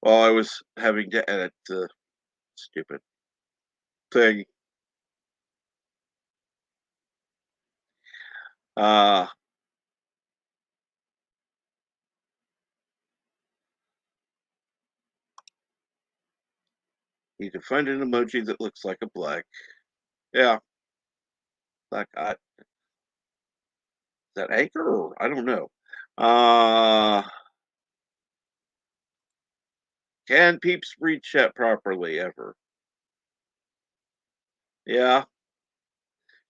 while I was having to edit the stupid thing. Uh, You can find an emoji that looks like a black. Yeah, black eye. Is that anchor or I don't know. Uh, can peeps read chat properly ever? Yeah,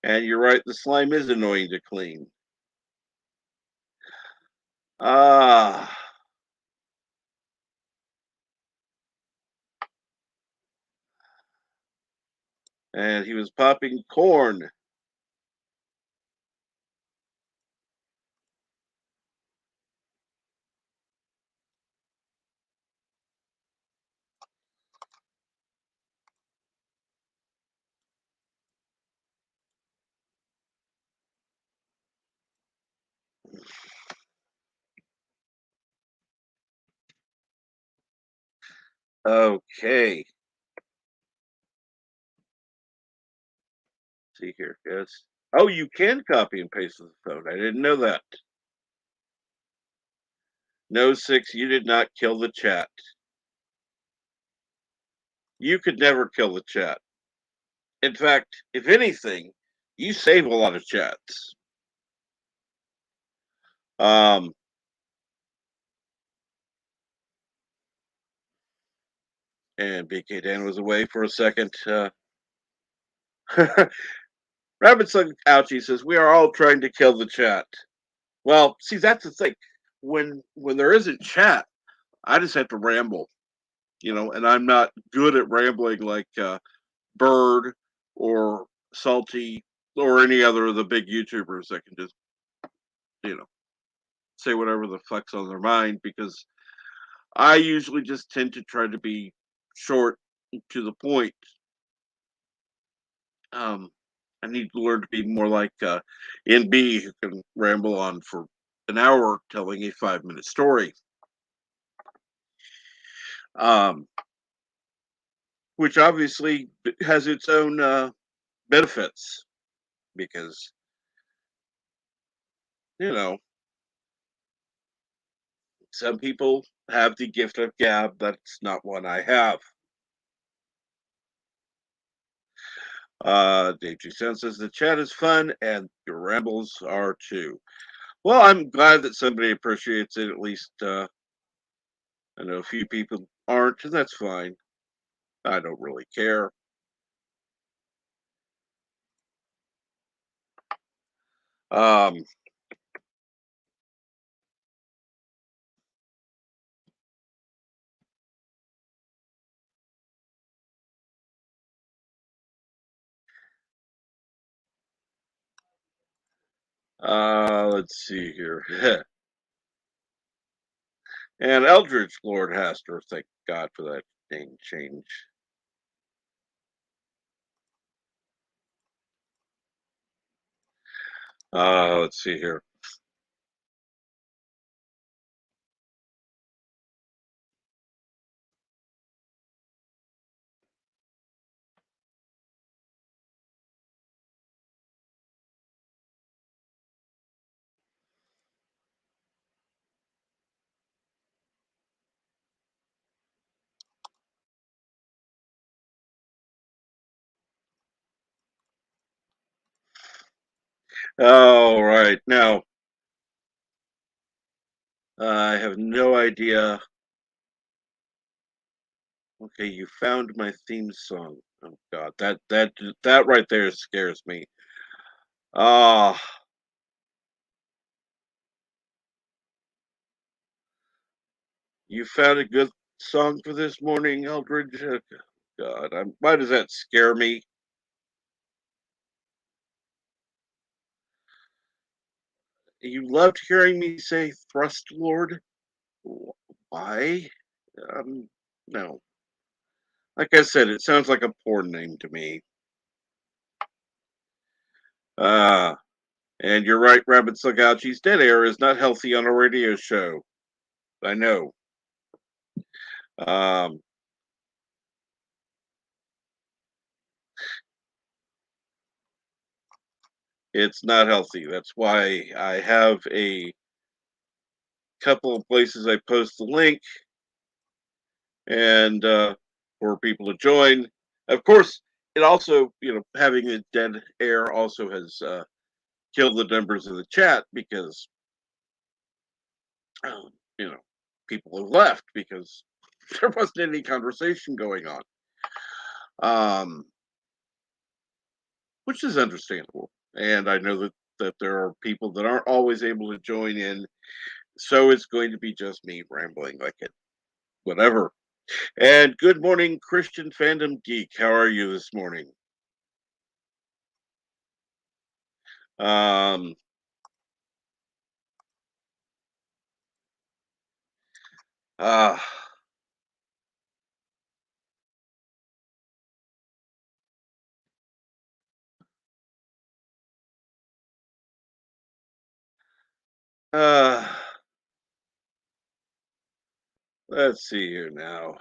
and you're right. The slime is annoying to clean. Ah, and he was popping corn. Okay. See here, yes. Oh, you can copy and paste with the phone. I didn't know that. No, Six, you did not kill the chat. You could never kill the chat. In fact, if anything, you save a lot of chats. Um, and BK Dan was away for a second. Rabbit Slug Ouchie says, we are all trying to kill the chat. Well, see, that's the thing. When there isn't chat, I just have to ramble, and I'm not good at rambling like Bird or Salty or any other of the big YouTubers that can just, you know, say whatever the fuck's on their mind because I usually just tend to try to be short to the point. Um, I need to learn to be more like NB, who can ramble on for an hour telling a 5-minute story, um, which obviously has its own benefits because, you know, some people have the gift of gab. That's not one I have. Dave G. says the chat is fun and your rambles are too. Well, I'm glad that somebody appreciates it. At least I know a few people aren't, and that's fine. I don't really care. Um, let's see here. And Eldridge Lord Haster, thank God for that name change. Let's see here. All right. Now, I have no idea. Okay, you found my theme song. Oh God, that right there scares me. Ah, you found a good song for this morning, Eldridge. God, why does that scare me? You loved hearing me say Thrust Lord. Why? Um, no. Like I said, it sounds like a porn name to me. Uh, and you're right, Rabbit Slugouchie's dead air is not healthy on a radio show. I know. Um, it's not healthy. That's why I have a couple of places I post the link, and for people to join. Of course, it also, having a dead air also has killed the numbers of the chat because, um, you know, people have left because there wasn't any conversation going on, um, which is understandable. And I know that there are people that aren't always able to join in, so it's going to be just me rambling like it, whatever. And good morning, Christian Fandom Geek. How are you this morning? Um, uh, uh, let's see here now.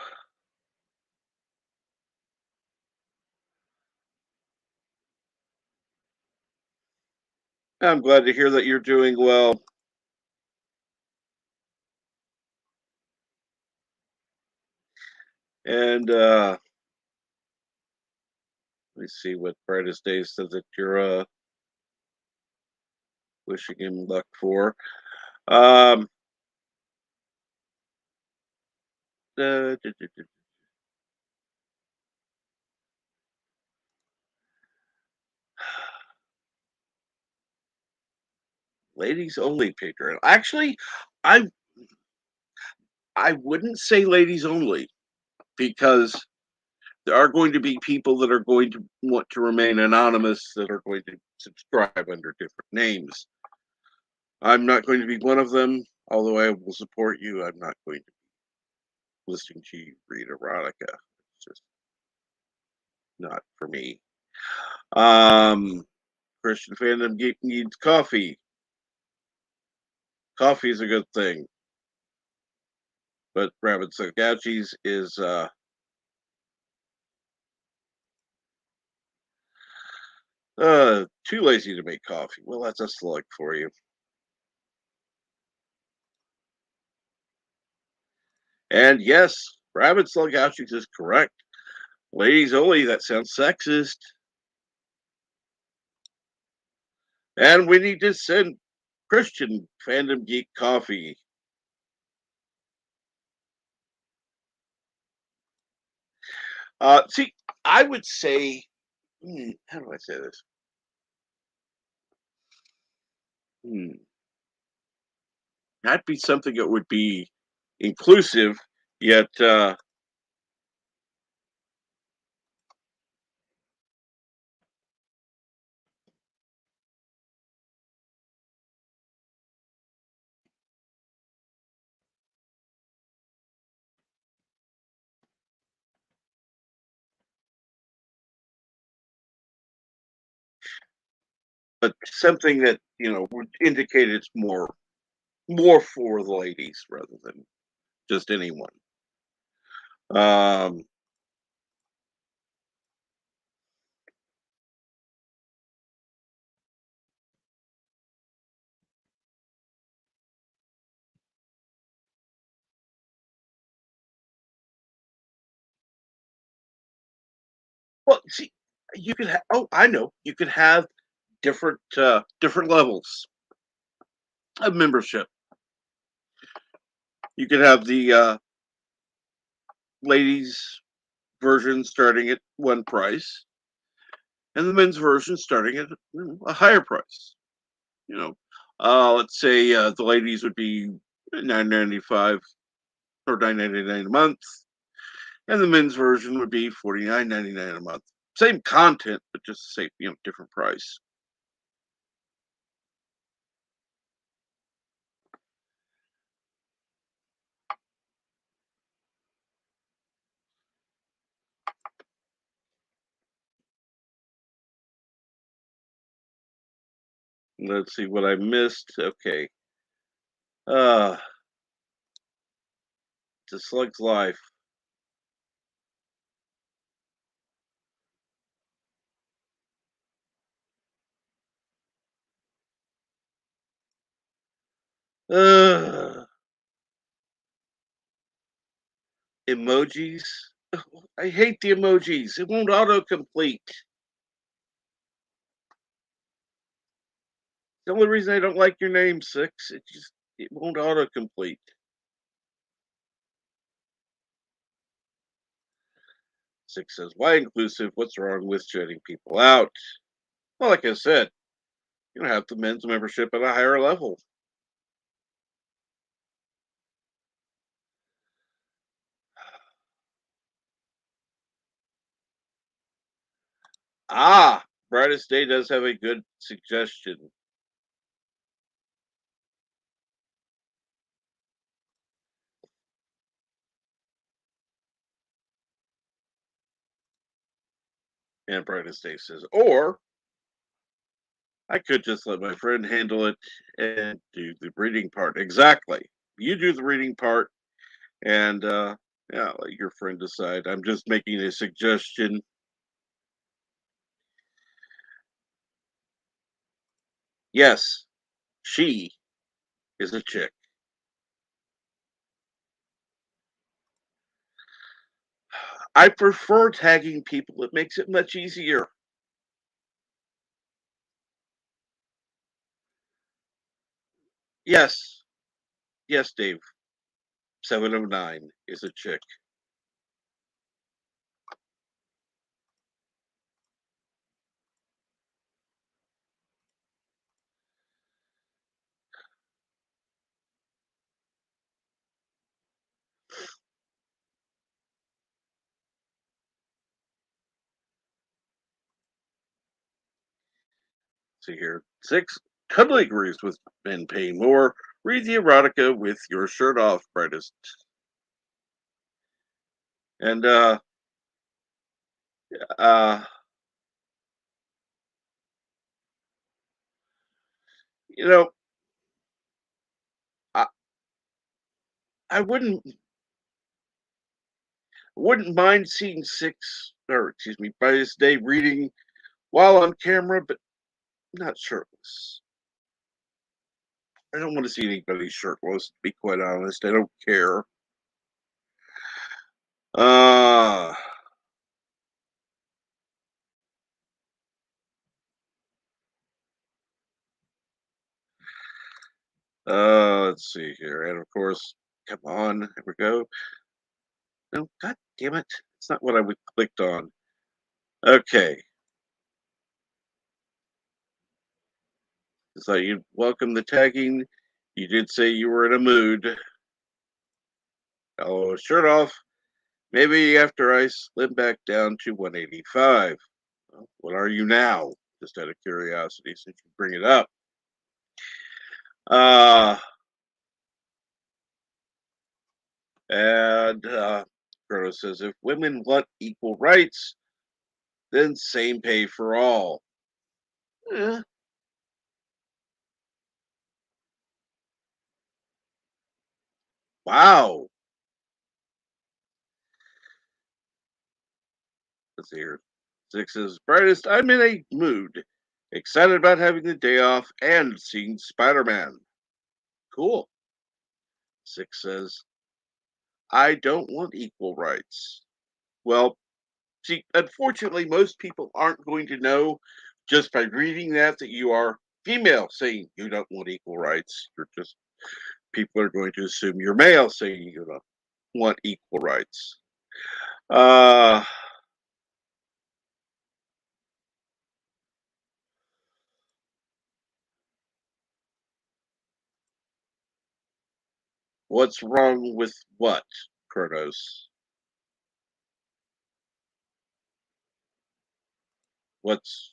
I'm glad to hear that you're doing well. And let me see what Brightest Day says that you're wishing him luck for. Um, uh, ladies only Patreon. Actually, I I wouldn't say ladies only because there are going to be people that are going to want to remain anonymous that are going to subscribe under different names. I'm not going to be one of them, although I will support you. I'm not going to be listening to you read erotica. It's just not for me. Um, Christian Fandom Geek needs coffee. Coffee is a good thing, but Rabbit Sagachis is too lazy to make coffee. Well, that's a slug for you. And yes, Rabbit Slugouchings is correct. Ladies only, that sounds sexist. And we need to send Christian Fandom Geek coffee. See, I would say, how do I say this? Hmm, that'd be something that would be inclusive, yet, but something that would indicate it's more for the ladies rather than just anyone. Um, well, see, you could have. Oh, I know. You could have different levels of membership. You could have the ladies version starting at one price, and the men's version starting at a higher price. You know, let's say the ladies would be $9.95 or $9.99 a month, and the men's version would be $49.99 a month. Same content, but just say different price. Let's see what I missed. Okay. Uh, to Slug's Life. Uh, emojis. I hate the emojis. It won't autocomplete. The only reason I don't like your name, Six, it won't autocomplete. Six says, "Why inclusive? What's wrong with shutting people out?" Well, like I said, you don't have the men's membership at a higher level. Ah, Brightest Day does have a good suggestion. And Brightest Day says, or I could just let my friend handle it and do the reading part. Exactly. You do the reading part, and yeah, let your friend decide. I'm just making a suggestion. Yes, she is a chick. I prefer tagging people. It makes it much easier. Yes, yes, Dave. 709 is a chick. See here. Six totally agrees with men paying more. Read the erotica with your shirt off, brightest. And uh you know, I I wouldn't mind seeing Six, or excuse me, Brightest Day reading while on camera, but not shirtless. I don't want to see anybody shirtless, to be quite honest. I don't care. Uh let's see here. And of course, come on, here we go. No, god damn it. It's not what I would clicked on. Okay. So you welcome the tagging. You did say you were in a mood. Oh, shirt off. Maybe after I slim back down to 185. Well, what are you now? Just out of curiosity, since you bring it up. Uh, and Frodo says, if women want equal rights, then same pay for all. Eh, wow. Let's see here. Six says, brightest, I'm in a mood. Excited about having the day off and seeing Spider Man. Cool. Six says, I don't want equal rights. Well, see, unfortunately, most people aren't going to know just by reading that you are female saying you don't want equal rights. You're just people are going to assume you're male saying you don't want equal rights. Uh, what's wrong with what, Kronos? What's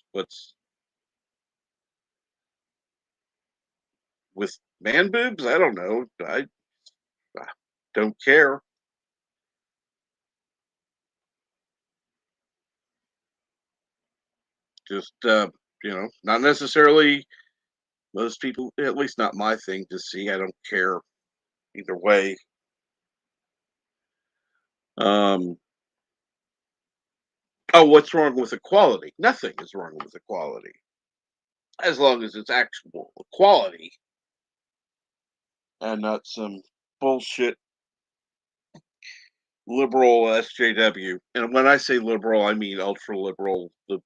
with man boobs? I don't know. I don't care. Just not necessarily most people. At least not my thing to see. I don't care either way. Um, oh, what's wrong with equality? Nothing is wrong with equality as long as it's actual equality and not some bullshit liberal SJW. And when I say liberal, I mean ultra liberal, the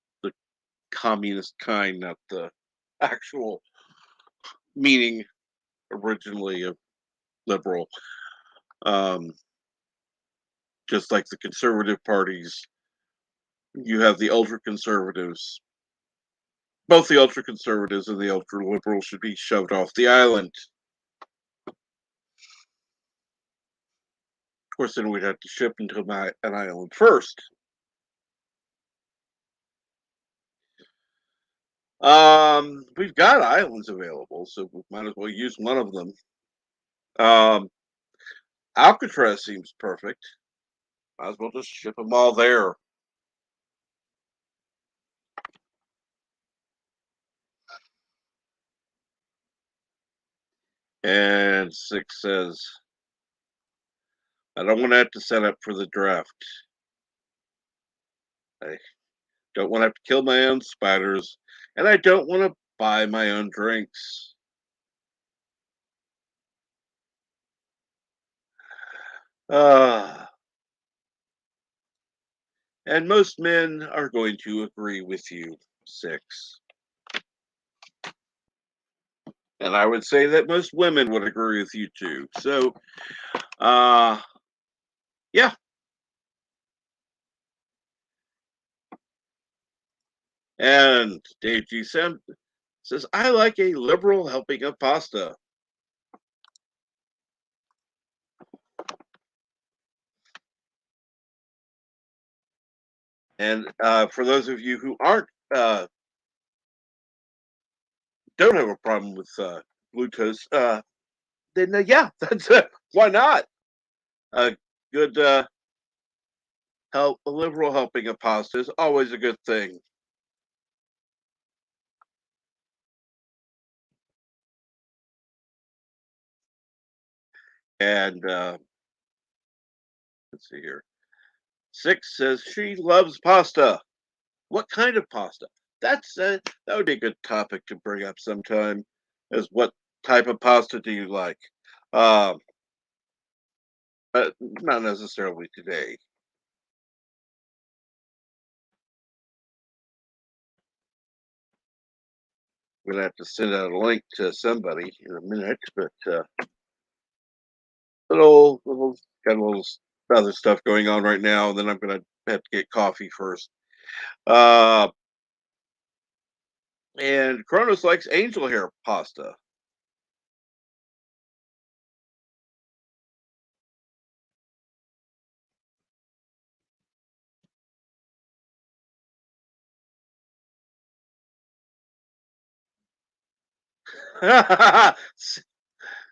communist kind, not the actual meaning originally of liberal. Um, just like the conservative parties, you have the ultra conservatives. Both the ultra conservatives and the ultra liberals should be shoved off the island. Of course, then we'd have to ship into an island first. We've got islands available, so we might as well use one of them. Um, Alcatraz seems perfect. Might as well just ship them all there. And Six says, I don't want to have to set up for the draft. I don't want to have to kill my own spiders, and I don't want to buy my own drinks. Uh, and most men are going to agree with you, Six. And I would say that most women would agree with you too. So, uh, yeah. And Dave G. Sim says, I like a liberal helping of pasta. And for those of you who aren't, don't have a problem with glucose, then yeah, that's why not? A good a liberal helping of pasta is always a good thing. And let's see here. Six says she loves pasta. What kind of pasta? That would be a good topic to bring up sometime. Is what type of pasta do you like? Um, but not necessarily today. I'm gonna have to send out a link to somebody in a minute, but little got a little other stuff going on right now. And then I'm gonna have to get coffee first. Uh, and Kronos likes angel hair pasta.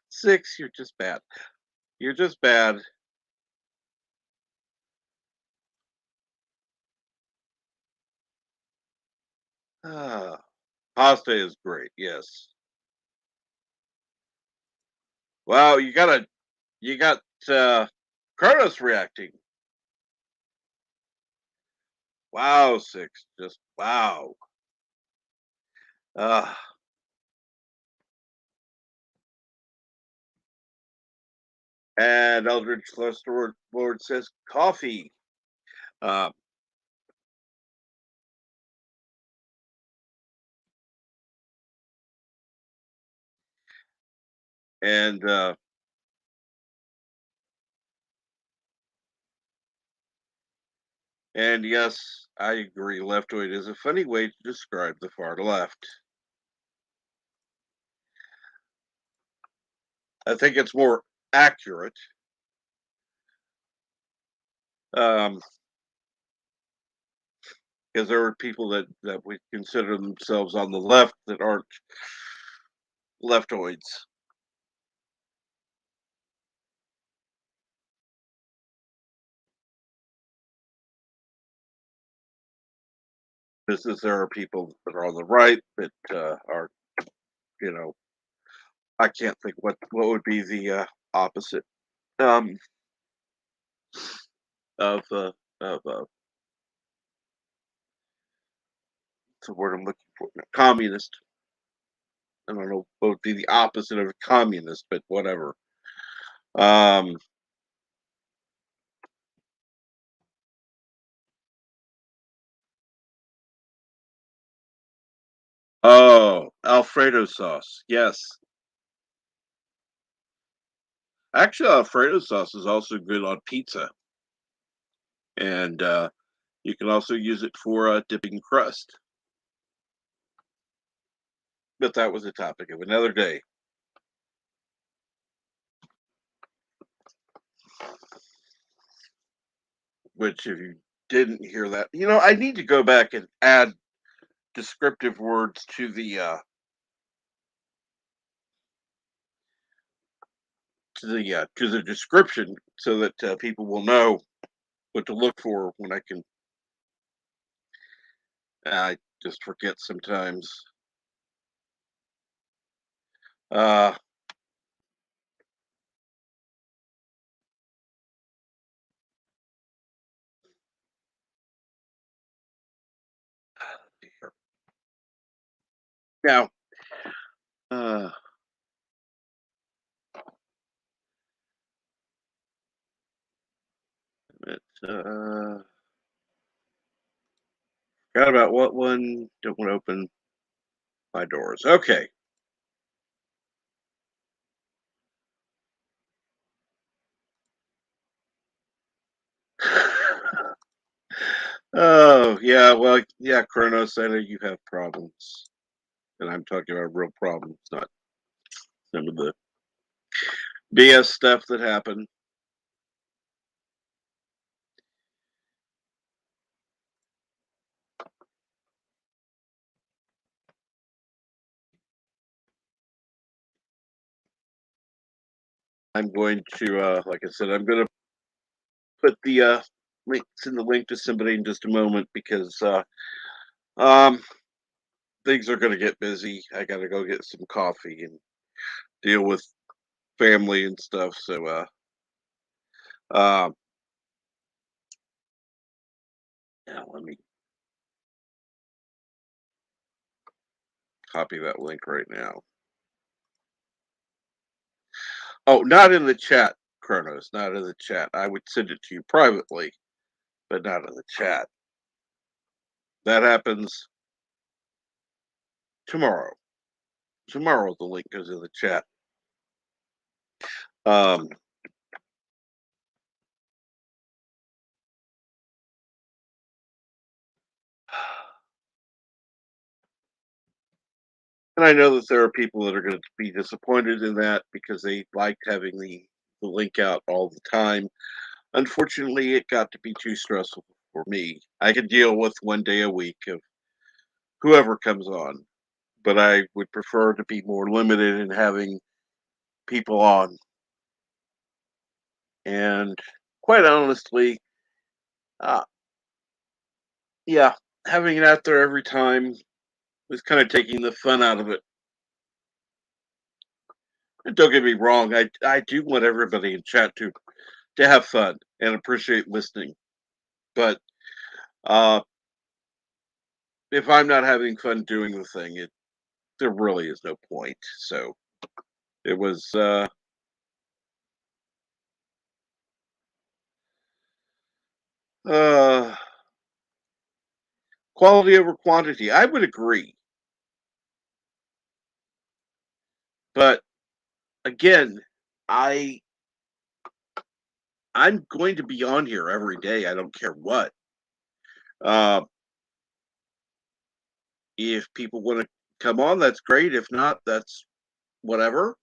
Six, you're just bad. You're just bad. Pasta is great. Yes. Wow, you got Kronos reacting. Wow, Six. Just wow. Uh, and Eldridge Lord says coffee. Uh, and and yes, I agree. Leftoid is a funny way to describe the far left. I think it's more accurate. Um, because there are people that would consider themselves on the left that aren't leftoids. Just as there are people that are on the right that are, you know, I can't think what would be the opposite um, of what's the word I'm looking for? Communist. I don't know what would be the opposite of a communist, but whatever. Um, Oh, Alfredo sauce. Yes. Actually, Alfredo sauce is also good on pizza, and you can also use it for dipping crust. But that was a topic of another day. Which, if you didn't hear that, I need to go back and add descriptive words to the description so that people will know what to look for when I can. I just forget sometimes. Uh, Now, uh, it, forgot about what one. Don't want to open my doors. Okay. Oh yeah, well yeah, Kronos. I know you have problems, and I'm talking about real problems, not some of the BS stuff that happened. I'm going to, like I said, I'm going to put the links in the link to somebody in just a moment because um, things are going to get busy. I got to go get some coffee and deal with family and stuff. So, um, yeah, let me copy that link right now. Oh, not in the chat, Kronos, not in the chat. I would send it to you privately, but not in the chat. That happens tomorrow. Tomorrow, the link goes in the chat. Um, And I know that there are people that are going to be disappointed in that because they liked having the link out all the time. Unfortunately, it got to be too stressful for me. I could deal with one day a week of whoever comes on, but I would prefer to be more limited in having people on. And quite honestly, uh, yeah, having it out there every time was kind of taking the fun out of it. And don't get me wrong, I do want everybody in chat to have fun and appreciate listening. But uh, if I'm not having fun doing the thing, there really is no point. So it was uh, quality over quantity. I would agree, but again, I I'm going to be on here every day. I don't care what. Uh, if people want to come on, that's great. If not, that's whatever.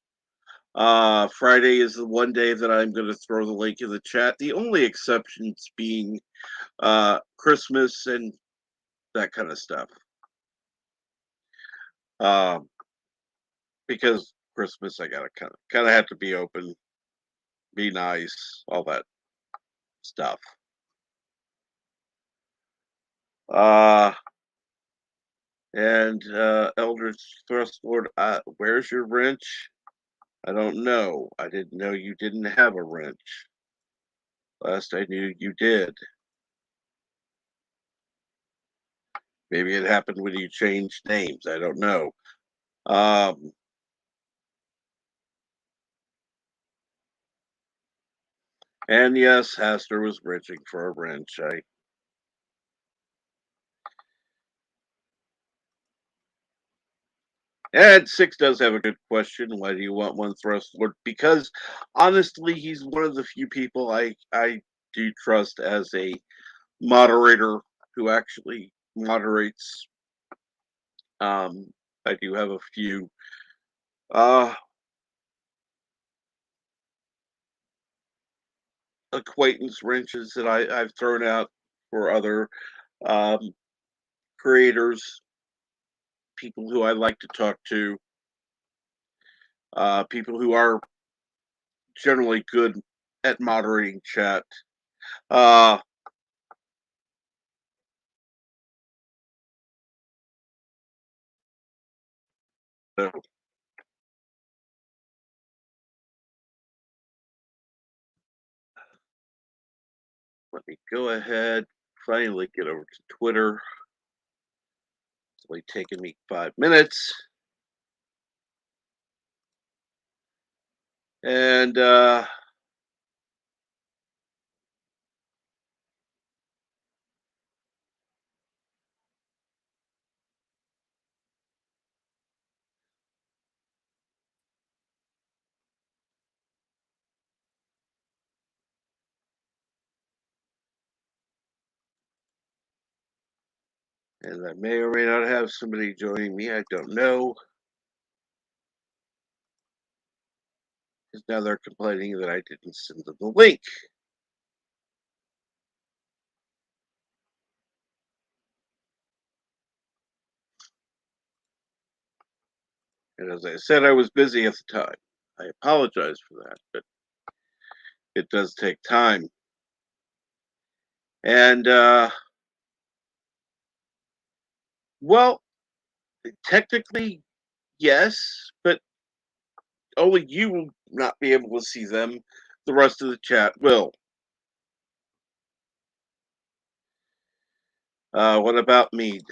Friday is the one day that I'm going to throw the link in the chat. The only exceptions being Christmas and that kind of stuff. Um, because Christmas, I gotta kind of have to be open, be nice, all that stuff. Uh, and Eldritch Thrust Lord, where's your wrench? I don't know. I didn't know you didn't have a wrench. Last I knew, you did. Maybe it happened when you changed names. I don't know. Um, and yes, Haster was wrenching for a wrench. And Six does have a good question. Why do you want one thrust lord? Because honestly, he's one of the few people I do trust as a moderator who actually moderates. I do have a few uh acquaintance wrenches that I've thrown out for other um creators, people who I like to talk to, people who are generally good at moderating chat. Uh, so let me go ahead, finally get over to Twitter. It's only taken me 5 minutes. And I may or may not have somebody joining me. I don't know. Because now they're complaining that I didn't send them the link. And as I said, I was busy at the time. I apologize for that, but it does take time. And well, technically, yes, but only you will not be able to see them. The rest of the chat will. What about Mead?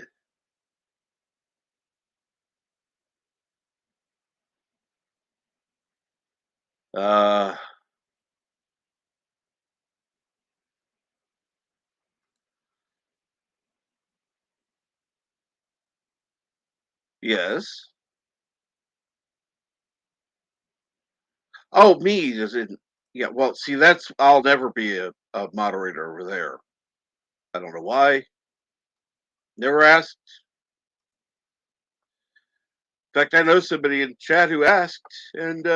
Uh, yes. Oh, Mead is in. Yeah, well, see, that's. I'll never be a moderator over there. I don't know why. Never asked. In fact, I know somebody in chat who asked and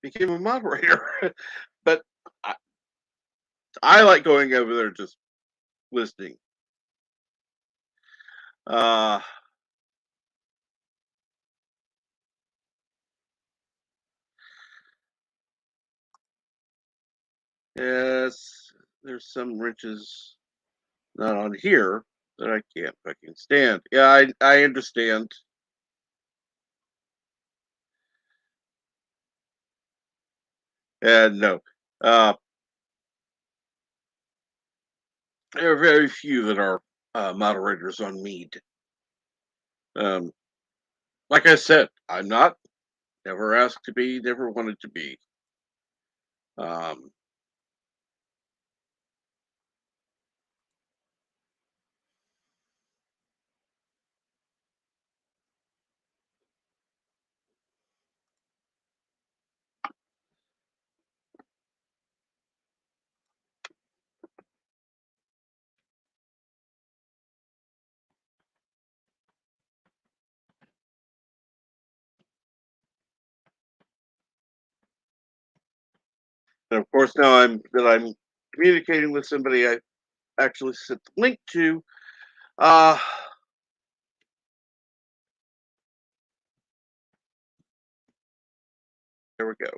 became a moderator. But I, I like going over there just listening. Uh, yes, there's some wrenches not on here that I can't fucking stand. Yeah, I understand. And no, uh, there are very few that are moderators on Mead. Um, like I said, I'm not. Never asked to be. Never wanted to be. Um, and of course, now I'm communicating with somebody I actually sent the link to. Uh, there we go.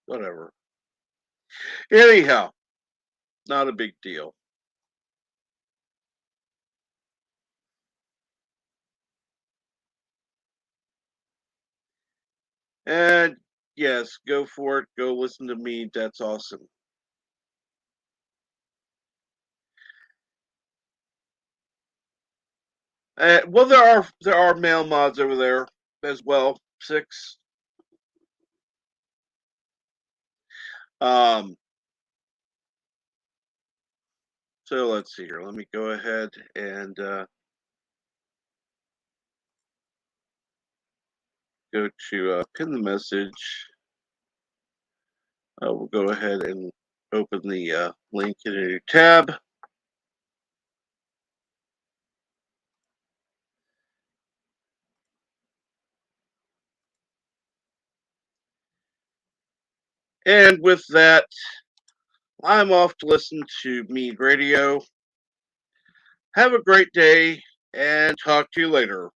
Whatever. Anyhow, not a big deal. And yes, go for it. Go listen to me. That's awesome. Well, there are male mods over there as well. 6. Um, so let's see here. Let me go ahead and go to pin the message. We'll go ahead and open the link in a new tab. And with that, I'm off to listen to Mead Radio. Have a great day and talk to you later.